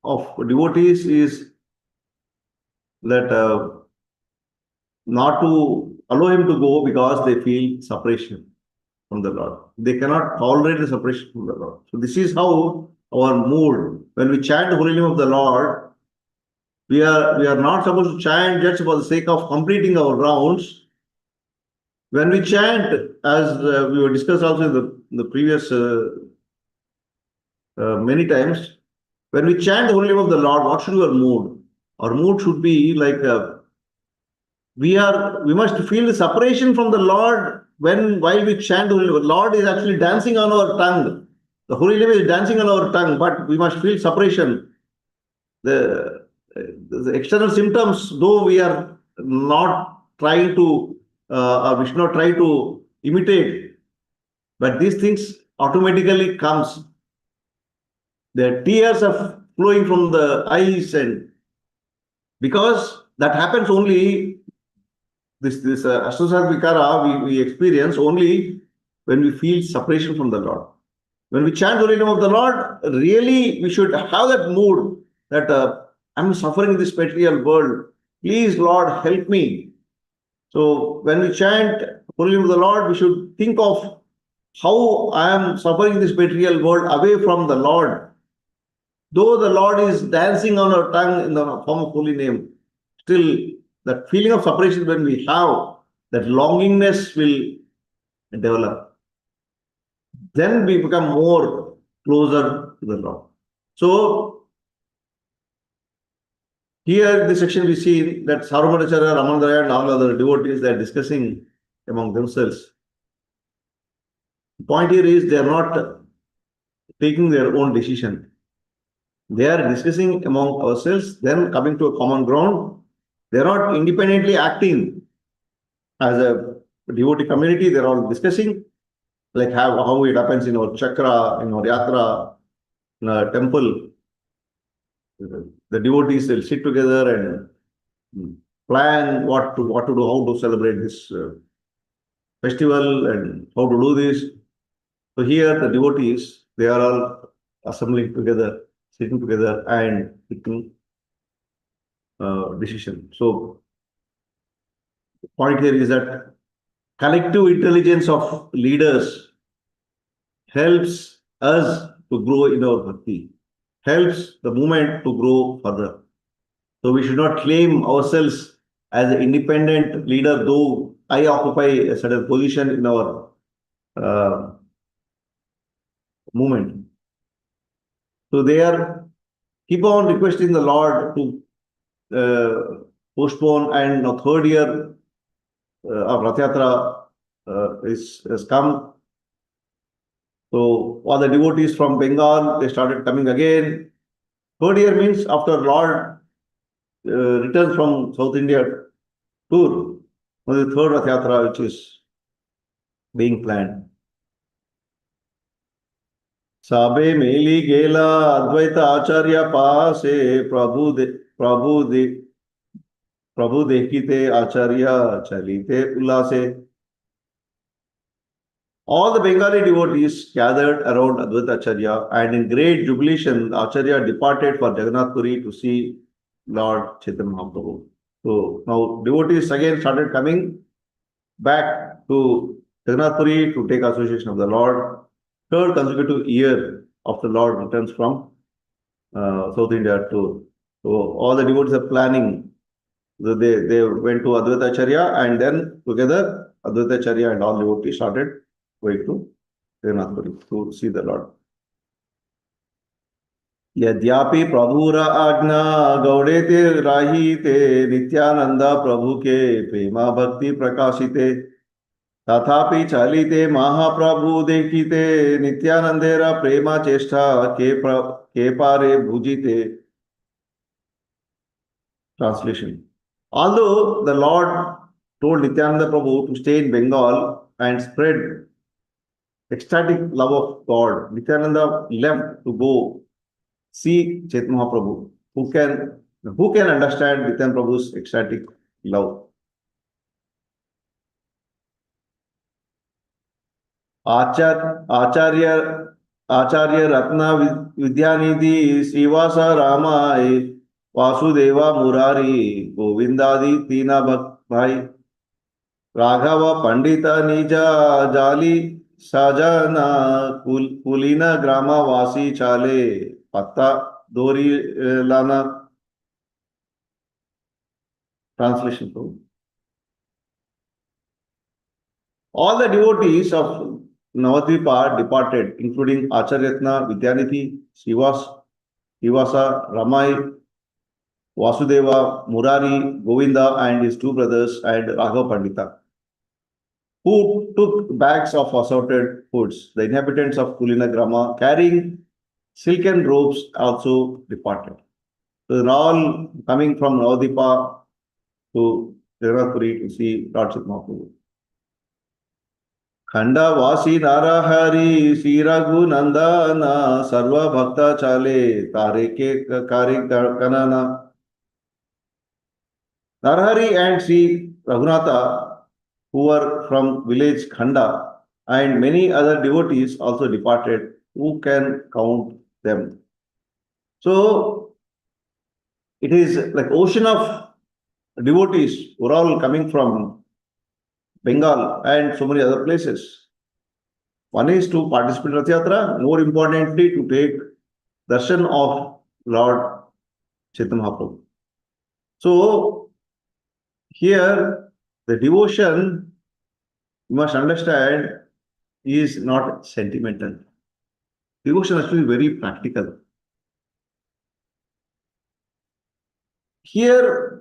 of devotees is that not to allow him to go because they feel separation from the Lord. They cannot tolerate the separation from the Lord. So this is how our mood, when we chant the holy name of the Lord, we are not supposed to chant just for the sake of completing our rounds. When we chant, as we were discussed also in the previous many times, when we chant the holy name of the Lord, what should be our mood? Our mood should be like we must feel the separation from the Lord while we chant the Lord is actually dancing on our tongue. The Holy Name is dancing on our tongue, but we must feel separation. The external symptoms, though we are not trying to, or we should not try to imitate, but these things automatically comes. The tears are flowing from the eyes, and because that happens only this Astasat Vikara we experience only when we feel separation from the Lord. When we chant the name of the Lord, really we should have that mood that I'm suffering in this material world. Please, Lord, help me. So when we chant holy name of the Lord, we should think of how I am suffering in this material world away from the Lord. Though the Lord is dancing on our tongue in the form of holy name, still that feeling of separation when we have, that longingness will develop. Then we become more closer to the Lord. So here in this section we see that Sarvamanacharya, Ramananda and all other devotees, they are discussing among themselves. The point here is they are not taking their own decision. They are discussing among ourselves, then coming to a common ground. They are not independently acting as a devotee community. They are all discussing like how it happens in our chakra, in our yatra, in our temple. The devotees will sit together and plan what to do, how to celebrate this festival and how to do this. So here the devotees, they are all assembling together, sitting together and taking decision. So the point here is that collective intelligence of leaders helps us to grow in our bhakti, helps the movement to grow further. So we should not claim ourselves as an independent leader, though I occupy a certain position in our movement. So they are keep on requesting the Lord to postpone, and now third year of Rath Yatra has come. So all the devotees from Bengal, they started coming again. Third year means after Lord returns from South India tour, the third Rath Yatra which is being planned. साबे मेली गेला अद्वैत आचार्य पासे प्रभु देखिते आचार्य चलिते उल्लासे. All the Bengali devotees gathered around Advaita Acharya, and in great jubilation, Acharya departed for Jagannath Puri to see Lord Chaitanya Mahaprabhu. So now devotees again started coming back to Jagannath Puri to take association of the Lord. Third consecutive year of the Lord returns from South India tour. So all the devotees are planning. So they went to Advaita Acharya, and then together Advaita Acharya and all devotees started going to Jagannath Puri to see the Lord. यद्यापि प्रभुर आज्ञा गौड़ेते राहीते नित्यानंदा प्रभु के प्रेमा भक्ति प्रकाशिते तथापि चलिते महाप्रभु देखिते नित्यानंदेर प्रेमा चेष्टा के पारे भुजिते. Translation. Although the Lord told Nityananda Prabhu to stay in Bengal and spread ecstatic love of God, Nityananda left to go see Chaitanya Mahaprabhu. Who can understand Nityananda Prabhu's ecstatic love? आचार्य रत्न विद्यानिधि श्रीवास रामाय वासुदेवा मुरारी गोविंदादि तीना भाई राघव पंडित निज जाली सजना कुलीन ग्रामवासी चाले पत्ता दोरी लाना. Translation. All the devotees of Navadvipa departed, including Acharyatna, Vidyanidhi, Srivasa, Ramai, Vasudeva, Murari, Govinda and his two brothers, and Raghav Pandita, who took bags of assorted foods. The inhabitants of Kulinagrama, carrying silken robes, also departed. So they're all coming from Navadipa to Jagannath-puri to see Lord Chaitanya Mahaprabhu. खंडा वासी नाराहरी श्री रघुनंदना सर्व भक्ता चाले तारे के कार्य कनाना. Narahari and Sri Raghunatha, who were from village Khanda, and many other devotees also departed. Who can count them? So it is like ocean of devotees who are all coming from Bengal and so many other places. One is to participate in Rath Yatra, more importantly to take darshan of Lord Chaitanya Mahaprabhu. So here the devotion, you must understand, is not sentimental. Devotion has to be very practical. Here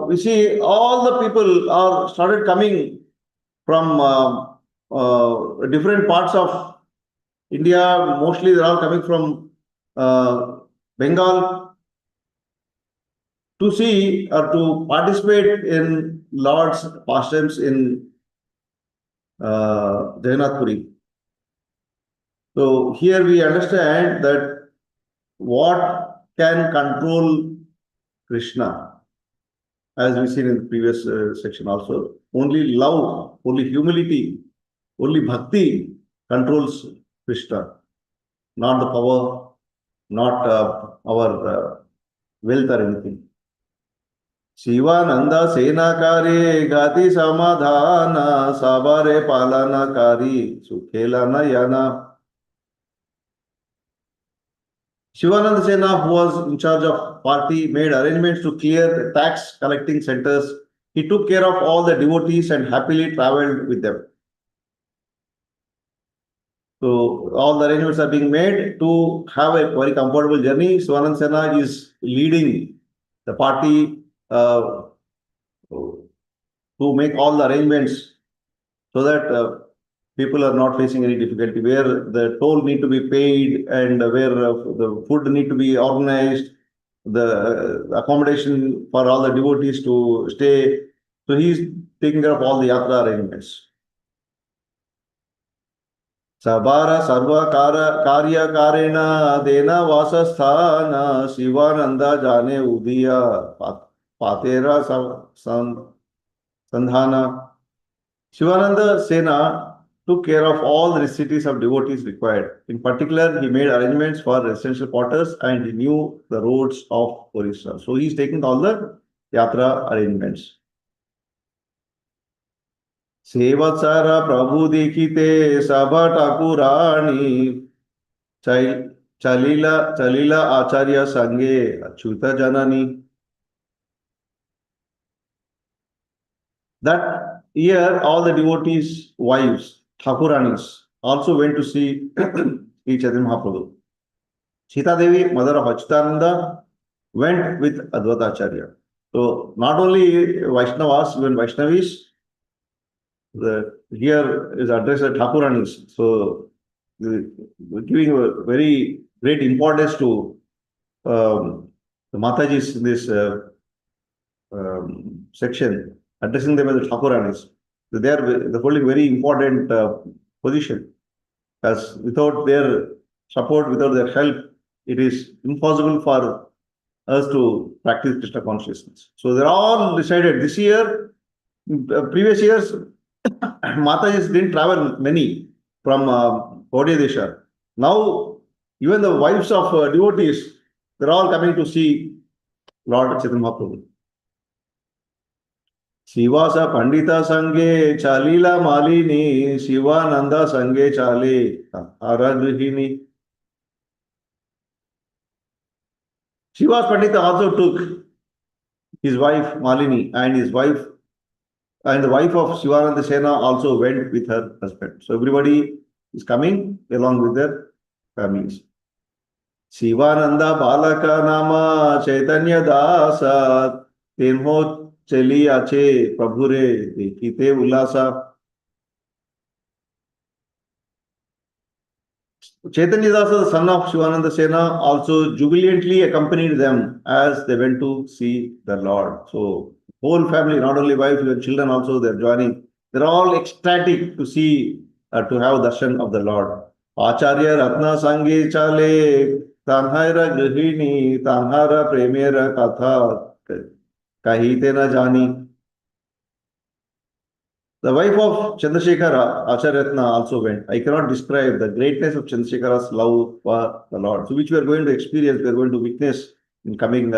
we see all the people are started coming from different parts of India. Mostly they're all coming from Bengal to see or to participate in Lord's pastimes in Jagannath-puri. So here we understand that what can control Krishna, as we seen in the previous section also. Only love, only humility, only bhakti controls Krishna, not the power, not our wealth or anything. Shivananda Senakare Gati Samadhana Sabare Palana Kari Sukhelana Yana. Shivananda Sena, who was in charge of party, made arrangements to clear the tax collecting centers. He took care of all the devotees and happily traveled with them. So all the arrangements are being made to have a very comfortable journey. Shivananda Sena is leading the party to make all the arrangements so that people are not facing any difficulty, where the toll need to be paid and where the food need to be organized, the accommodation for all the devotees to stay. So he's taking care of all the yatra arrangements. Sabara sarva karya karena dena vasasthana Shivananda jane udiya patera sandhana. Shivananda Sena took care of all the necessities of devotees required. In particular, he made arrangements for residential quarters and he knew the roads of Orissa. So he's taking all the yatra arrangements. Sevatsara Prabhu Dikhite Sabha Thakurani Chalila Acharya Sange Achyuta Janani. That year, all the devotees' wives, Thakuranis, also went to see Sri Chaitanya Mahaprabhu. Sita Devi, mother of Achyutananda, went with Advaita Acharya. So not only Vaishnavas, even Vaishnavis, here is addressed as Thakuranis. So we're giving a very great importance to the Matajis in this section, addressing them as the Thakuranis. So they are holding very important position, as without their support, without their help, it is impossible for us to practice Krishna consciousness. So they're all decided this year. Previous years, Matajis didn't travel many from Gaudiya Desha. Now, even the wives of devotees, they're all coming to see Lord Chaitanya Mahaprabhu. Shivasa Pandita Sange Chalila Malini Shivananda Sange Chale Aragrihini. Shivas Pandita also took his wife Malini, and his wife and the wife of Shivananda Sena also went with her husband. So everybody is coming along with their families. Shivananda बालका नामा चैतन्य दासा तेन्हो चलियाचे प्रभु रे देखिते उल्लासा. Chaitanya Dasa, the son of Shivananda Sena, also jubilantly accompanied them as they went to see the Lord. So, whole family, not only wife, even children also, they're joining. They're all ecstatic to see, to have darshan of the Lord. Acharya Ratna Sange Chale, Tanhaira Grihini, Tanhara Premiera Katha, Kahite na Jani. The wife of Chandrasekhara, Acharyatna, also went. I cannot describe the greatness of Chandrasekhara's love for the Lord. So, which we are going to experience, we are going to witness in coming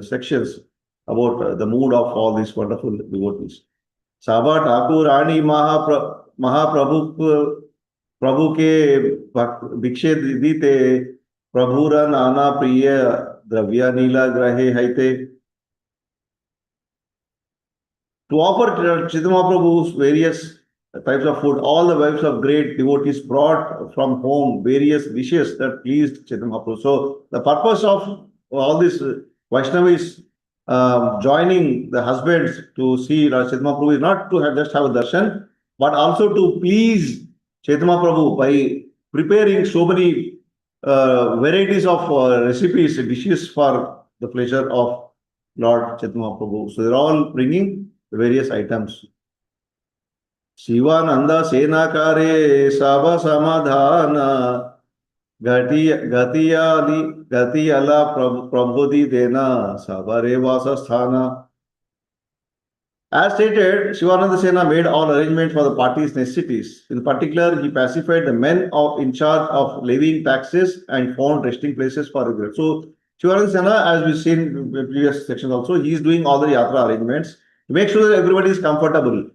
sections about the mood of all these wonderful devotees. Sabha Thakur Rani Mahaprabhu Prabhu ke Dikshe Dite Prabhura Nana Priya Dravya Nila Grahe Haite. To offer Chaitanya Mahaprabhu's various types of food, all the wives of great devotees brought from home various dishes that pleased Chaitanya Mahaprabhu. So the purpose of all this Vaishnavis joining the husbands to see Chaitanya Mahaprabhu is not to just have a darshan, but also to please Chaitanya Mahaprabhu by preparing so many varieties of recipes, dishes for the pleasure of Lord Chaitanya Mahaprabhu. So they're all bringing the various items. Shivananda Senakare Sava Samadhana Gatiyala Prabhudi Dena Savare Vasasthana. As stated, Shivananda Sena made all arrangements for the party's necessities. In particular, he pacified the men in charge of levying taxes and found resting places for regulars. So, Shivananda Sena, as we've seen in the previous sections also, he is doing all the yatra arrangements to make sure that everybody is comfortable.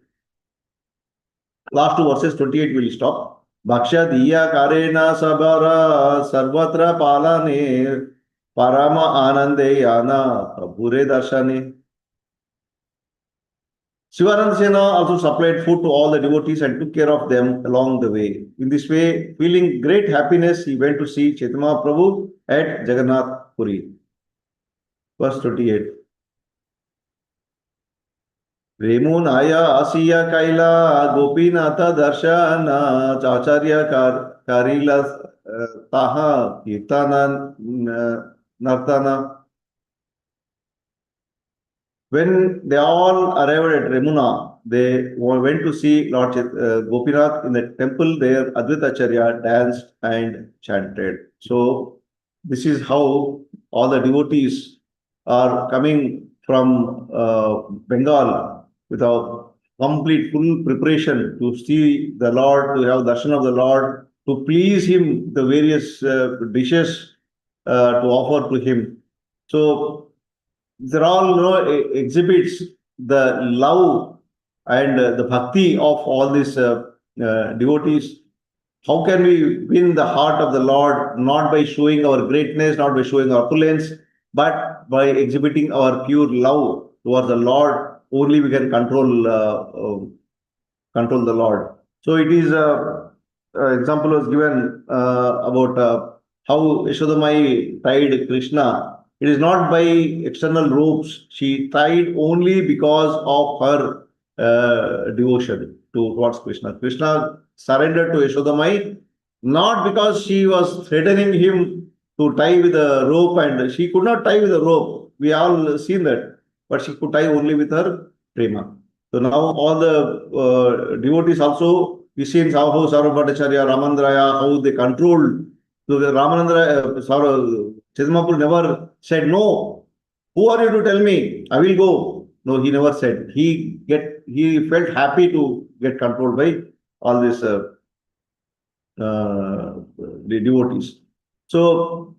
Last two verses, 28 will stop. Bhaksha diya karena sabara sarvatra palane parama anande yana prabhure darshane. Shivananda Sena also supplied food to all the devotees and took care of them along the way. In this way, feeling great happiness, he went to see Chaitanya Mahaprabhu at Jagannath Puri. Verse 28. Remunaya Asiya Kaila Gopinatha Darshana Acharya Karila Taha Kirtana Nartana. When they all arrived at Remuna, they went to see Lord Gopinath in the temple there. Advaita Acharya danced and chanted. So this is how all the devotees are coming from Bengal with a complete full preparation to see the Lord, to have darshan of the Lord, to please him, the various dishes to offer to him. So they're all exhibits the love and the bhakti of all these devotees. How can we win the heart of the Lord? Not by showing our greatness, not by showing our opulence, but by exhibiting our pure love towards the Lord. Only we can control the Lord. So it is example was given about how Yashodamai tied Krishna. It is not by external ropes. She tied only because of her devotion towards Krishna. Krishna surrendered to Yashodamai not because she was threatening him to tie with a rope, and she could not tie with a rope. We all seen that, but she could tie only with her prema. So now all the devotees also, we see in how Sarvabhattacharya, Ramananda, how they controlled. So the Ramananda, Chaitanya Mahaprabhu never said, no, who are you to tell me? I will go. No, he never said. He felt happy to get controlled by all these the devotees. So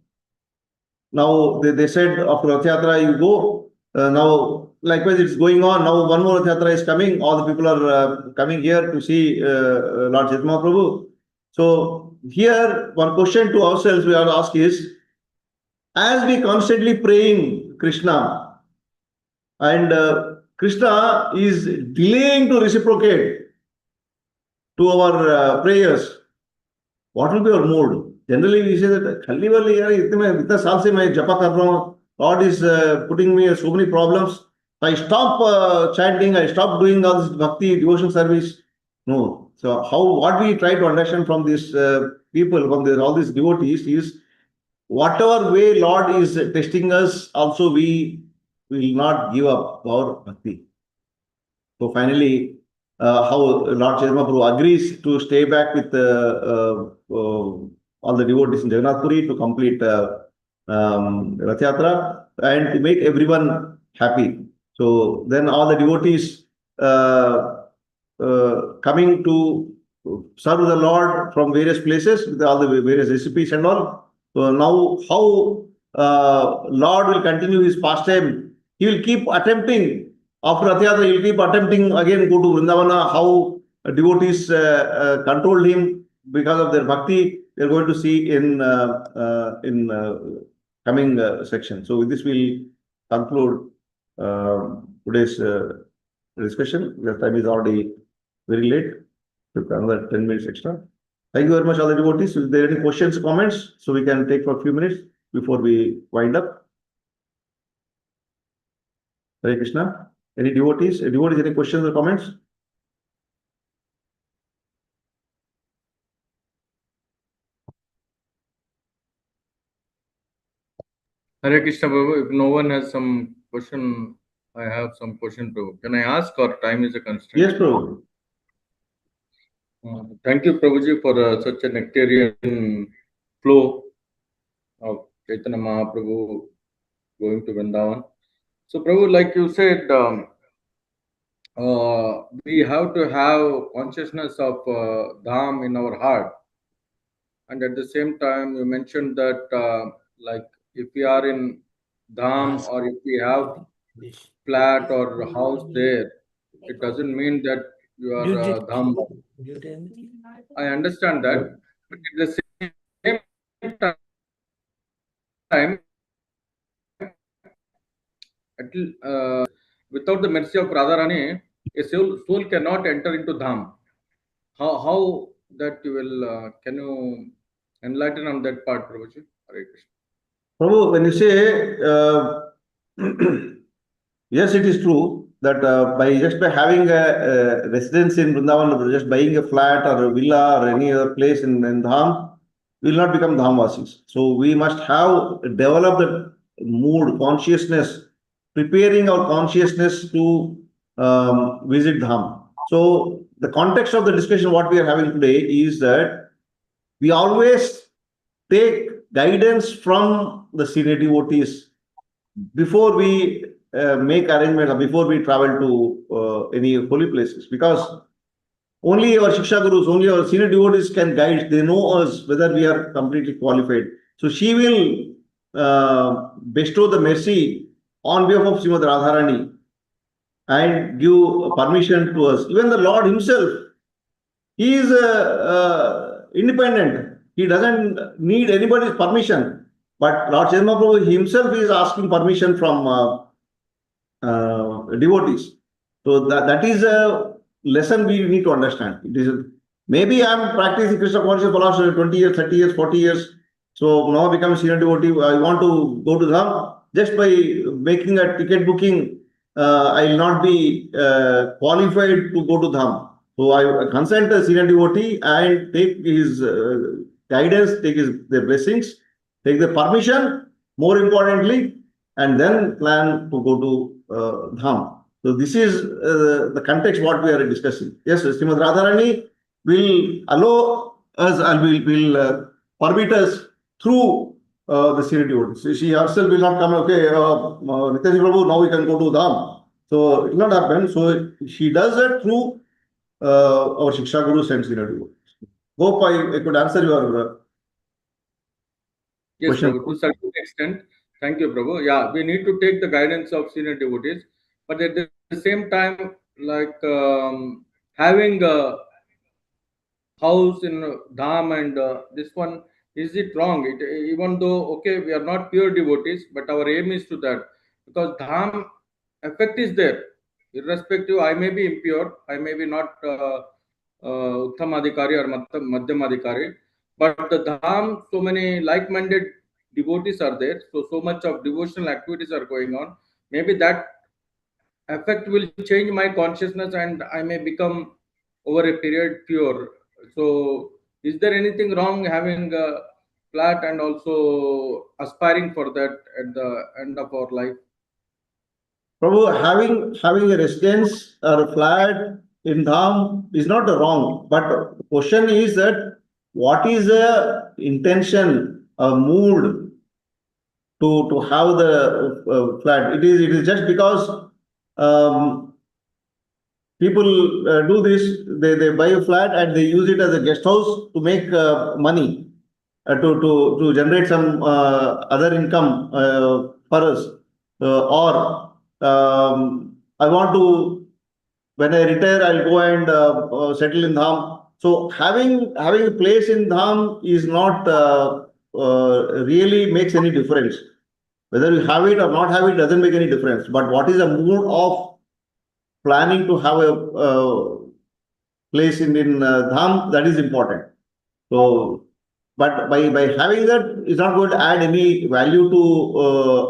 now they said after Rath Yatra you go. Now likewise it's going on. Now one more Rath Yatra is coming. All the people are coming here to see Lord Chaitanya Mahaprabhu. So here one question to ourselves we have to ask is, as we constantly praying Krishna and Krishna is delaying to reciprocate to our prayers, what will be our mood? generally we say that "Khalli wali yaar, itna saal se main japa kar raha hu. God is putting me so many problems. So I stop chanting, I stop doing all this bhakti, devotion service. No. So what we try to understand from these people, from all these devotees is whatever way Lord is testing us, also we will not give up our bhakti. So finally, how Lord Chaitanya Prabhu agrees to stay back with all the devotees in Jagannath Puri to complete Rath Yatra and to make everyone happy. So then all the devotees coming to serve the Lord from various places with all the various recipes and all. So now how Lord will continue his pastime, he will keep attempting. After Rath Yatra, he will keep attempting again go to Vṛndāvana, how devotees controlled him because of their bhakti. We are going to see in coming section. So with this we'll conclude today's discussion. The time is already very late. Took another 10 minutes extra. Thank you very much, all the devotees. Is there any questions, comments? So we can take for a few minutes before we wind up. Hare Krishna. Any devotees? Any questions or comments? Hare Krishna, Prabhu. If no one has some question, I have some question, Prabhu. Can I ask, or time is a constraint? Yes, Prabhu. Thank you, Prabhuji, for such a nectarian flow of Chaitanya Mahaprabhu going to Vrindavan. So, Prabhu, like you said, we have to have consciousness of Dham in our heart. And at the same time, you mentioned that, like, if we are in Dham or if we have flat or house there, it doesn't mean that you are Dham. I understand that, but at the same time, without the mercy of Radharani, a soul cannot enter into Dham. How that you will, can you enlighten on that part, Prabhuji? Hare Krishna. Prabhu, when you say, yes, it is true that by having a residence in Vrindavan, or just buying a flat or a villa or any other place in Dham, we will not become Dhamvasis. So we must have developed the mood, consciousness, preparing our consciousness to visit Dham. So the context of the discussion, what we are having today is that we always take guidance from the senior devotees before we make arrangements or before we travel to any holy places, because only our Shiksha Gurus, only our senior devotees can guide. They know us whether we are completely qualified. So she will bestow the mercy on behalf of Srimad Radharani and give permission to us. Even the Lord himself, he is independent. He doesn't need anybody's permission. But Lord Chaitanya Prabhu himself is asking permission from devotees. So that is a lesson we need to understand. It is maybe I am practicing Krishna consciousness for last 20 years, 30 years, 40 years. So now I become a senior devotee. I want to go to Dham. Just by making a ticket booking, I will not be qualified to go to Dham. So I consult a senior devotee and take his guidance, take their blessings, take the permission, more importantly, and then plan to go to Dham. So this is the context what we are discussing. Yes, Srimad Radharani will allow us and will permit us through the senior devotees. So she herself will not come, okay, Nityaji Prabhu, now we can go to Dham. So it will not happen. So she does it through our Shiksha Gurus and senior devotees. Hope I could answer your Yes, question. Prabhu, to a certain extent. Thank you, Prabhu. Yeah, we need to take the guidance of senior devotees, but at the same time, like having a house in Dham and this one, is it wrong? Even though, okay, we are not pure devotees, but our aim is to that, because Dham effect is there. Irrespective, I may be impure, I may be not Uttama Adhikari or Madhyam Adhikari, but the dham, so many like-minded devotees are there, so much of devotional activities are going on. Maybe that effect will change my consciousness and I may become over a period pure. So is there anything wrong having a flat and also aspiring for that at the end of our life? Prabhu, having a residence or a flat in Dham is not wrong, but the question is that what is the intention, a mood to have the flat? It is just because um, people do this. They buy a flat and they use it as a guest house to make money, to generate some other income for us, or I want to, when I retire, I'll go and settle in Dham. So having a place in Dham is not really makes any difference. Whether you have it or not have it doesn't make any difference. But what is the mood of planning to have a place in Dham, that is important. So, but by having that, it's not going to add any value to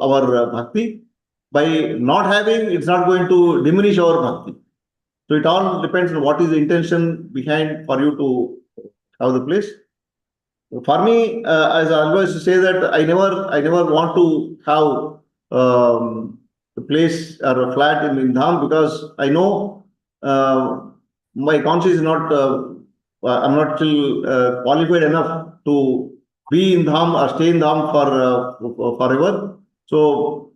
our bhakti. By not having, it's not going to diminish our bhakti. So it all depends on what is the intention behind for you to have the place. For me, as I always say that I never want to have a place or a flat in Dham, because I know my conscience is not. I'm not still qualified enough to be in Dham or stay in Dham for forever. So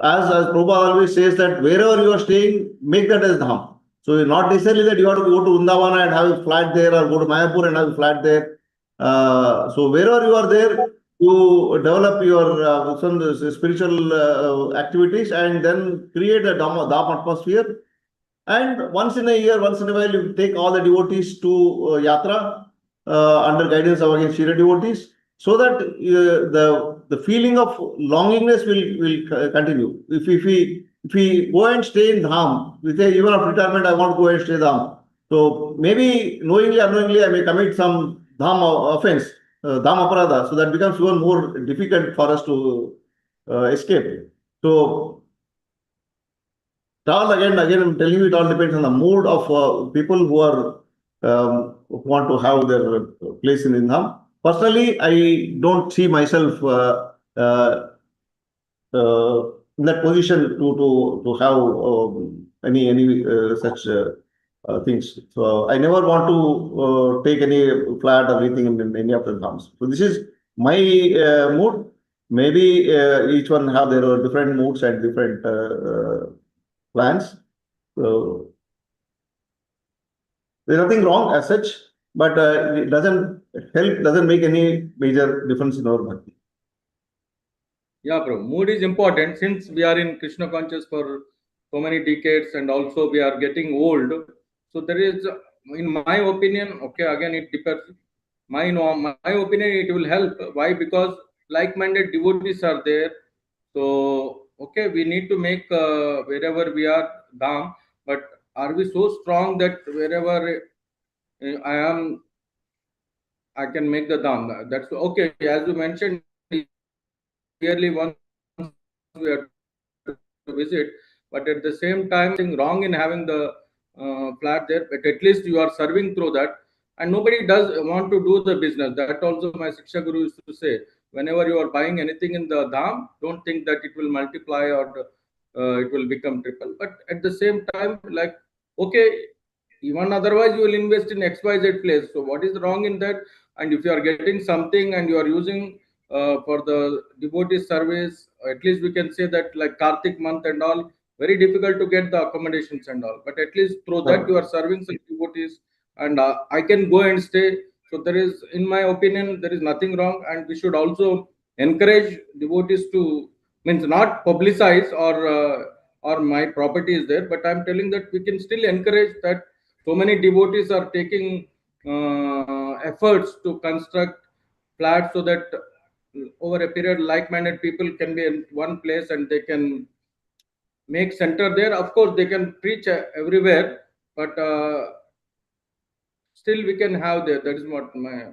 as Prabhupada always says that wherever you are staying, make that as Dham. So not necessarily that you have to go to Vṛndāvana and have a flat there, or go to Mayapur and have a flat there. So wherever you are there, you develop your some spiritual activities and then create a Dham atmosphere. And once in a year, once in a while, you take all the devotees to Yatra under guidance of again Shira devotees, so that the feeling of longingness will continue. If we go and stay in Dham, we say even after retirement, I want to go and stay Dham. So maybe knowingly, unknowingly, I may commit some Dham offense, Dham aparadha. So that becomes even more difficult for us to escape. So it all again, I'm telling you, it all depends on the mood of people who are who want to have their place in Dham. Personally, I don't see myself in that position to have any such things. So I never want to take any flat or anything in any of the Dhams. So this is my mood. Maybe each one have their different moods and different plans. So there's nothing wrong as such, but it doesn't make any major difference in our bhakti. Yeah, bro. Mood is important since we are in Krishna conscious for so many decades and also we are getting old. So there is, in my opinion, okay, again it depends. My opinion, it will help. Why? Because like-minded devotees are there. So okay, we need to make wherever we are dham, but are we so strong that wherever I am, I can make the dham? That's okay. As you mentioned, yearly once we have to visit, but at the same time, nothing wrong in having the flat there. But at least you are serving through that, and nobody does want to do the business. That also my Shiksha Guru used to say. Whenever you are buying anything in the dham, don't think that it will multiply or it will become triple. But at the same time, like okay, even otherwise you will invest in XYZ place. So what is wrong in that? And if you are getting something and you are using for the devotee service, at least we can say that like Kartik month and all, very difficult to get the accommodations and all. But at least through that you are serving some devotees, and I can go and stay. So there is, in my opinion, there is nothing wrong, and we should also encourage devotees to, means not publicize or my property is there, but I'm telling that we can still encourage that. So many devotees are taking efforts to construct flats so that over a period like-minded people can be in one place and they can make center there. Of course they can preach everywhere, but still we can have there. That is what my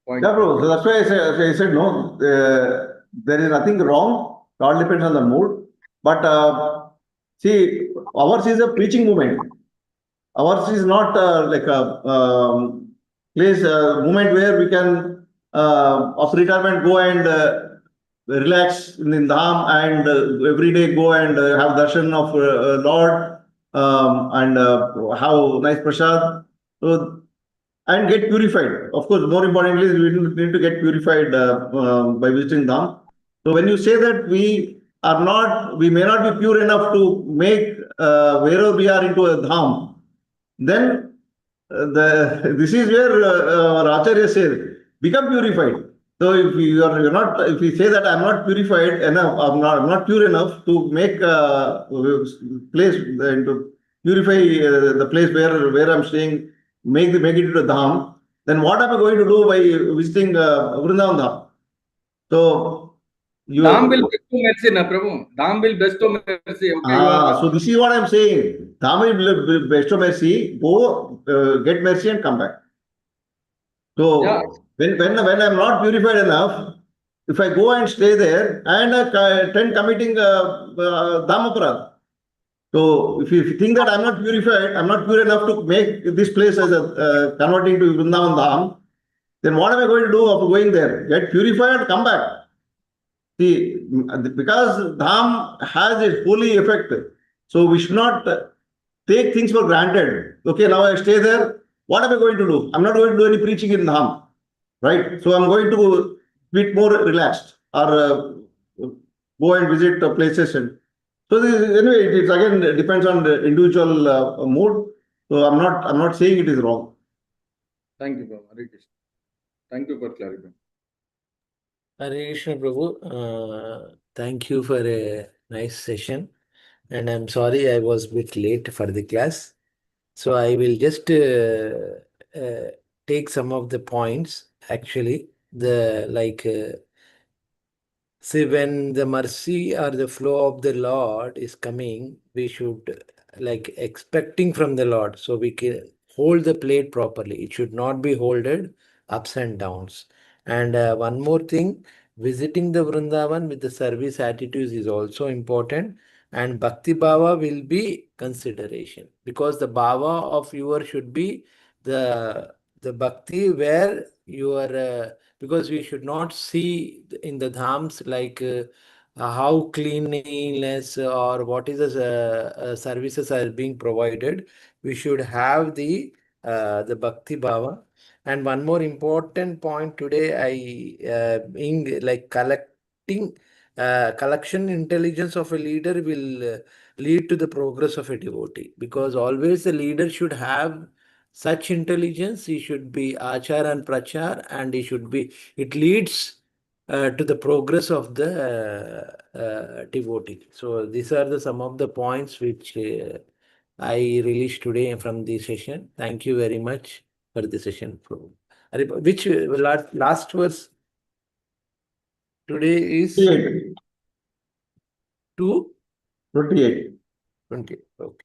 point. Yeah, bro. So that's why I said no. There is nothing wrong. It all depends on the mood. But see, ours is a preaching movement. Ours is not like a place movement where we can after retirement go and relax in Dham and every day go and have darshan of Lord and have nice prasad. So and get purified. Of course, more importantly, we need to get purified by visiting Dham. So when you say that we may not be pure enough to make wherever we are into a Dham, then this is where our Acharya says, become purified. So if you're not, if you say that I'm not purified enough, I'm not pure enough to make place to purify the place where I'm staying, make it into a dham, then what am I going to do by visiting Vṛndāvana dham? So Dham will bestow mercy, na Prabhu. Dham will bestow mercy. Okay, so this is what I'm saying. Dham will bestow mercy. Go get mercy and come back. So Yeah. when I'm not purified enough, if I go and stay there and tend committing dhamaparad. So if you think that I'm not purified, I'm not pure enough to make this place as a converting to Vṛndāvana dham, then what am I going to do after going there? Get purified and come back. See, because dham has a holy effect, so we should not take things for granted. Okay, now I stay there. What am I going to do? I'm not going to do any preaching in dham, right? So I'm going to be more relaxed or go and visit places. And so anyway, it again depends on the individual mood. So I'm not saying it is wrong. Thank you, Prabhu. Hare Krishna. Thank you for clarifying. Hare Krishna Prabhu, thank you for a nice session, and I'm sorry I was a bit late for the class. So I will just take some of the points. Actually, see, when the mercy or the flow of the Lord is coming, we should expecting from the Lord, so we can hold the plate properly. It should not be holded ups and downs. And one more thing, visiting the Vrindavan with the service attitudes is also important. And Bhakti Bhava will be consideration, because the Bhava of your should be the Bhakti where you are, because we should not see in the dhams how cleanliness or what is the services are being provided. We should have the Bhakti Bhava. And one more important point today, being collection intelligence of a leader will lead to the progress of a devotee, because always the leader should have such intelligence. He should be achar and prachar, and it leads to the progress of the devotee. So these are some of the points which I released today from the session. Thank you very much for the session. Which last verse today is 28. 2? 28. 20. Okay.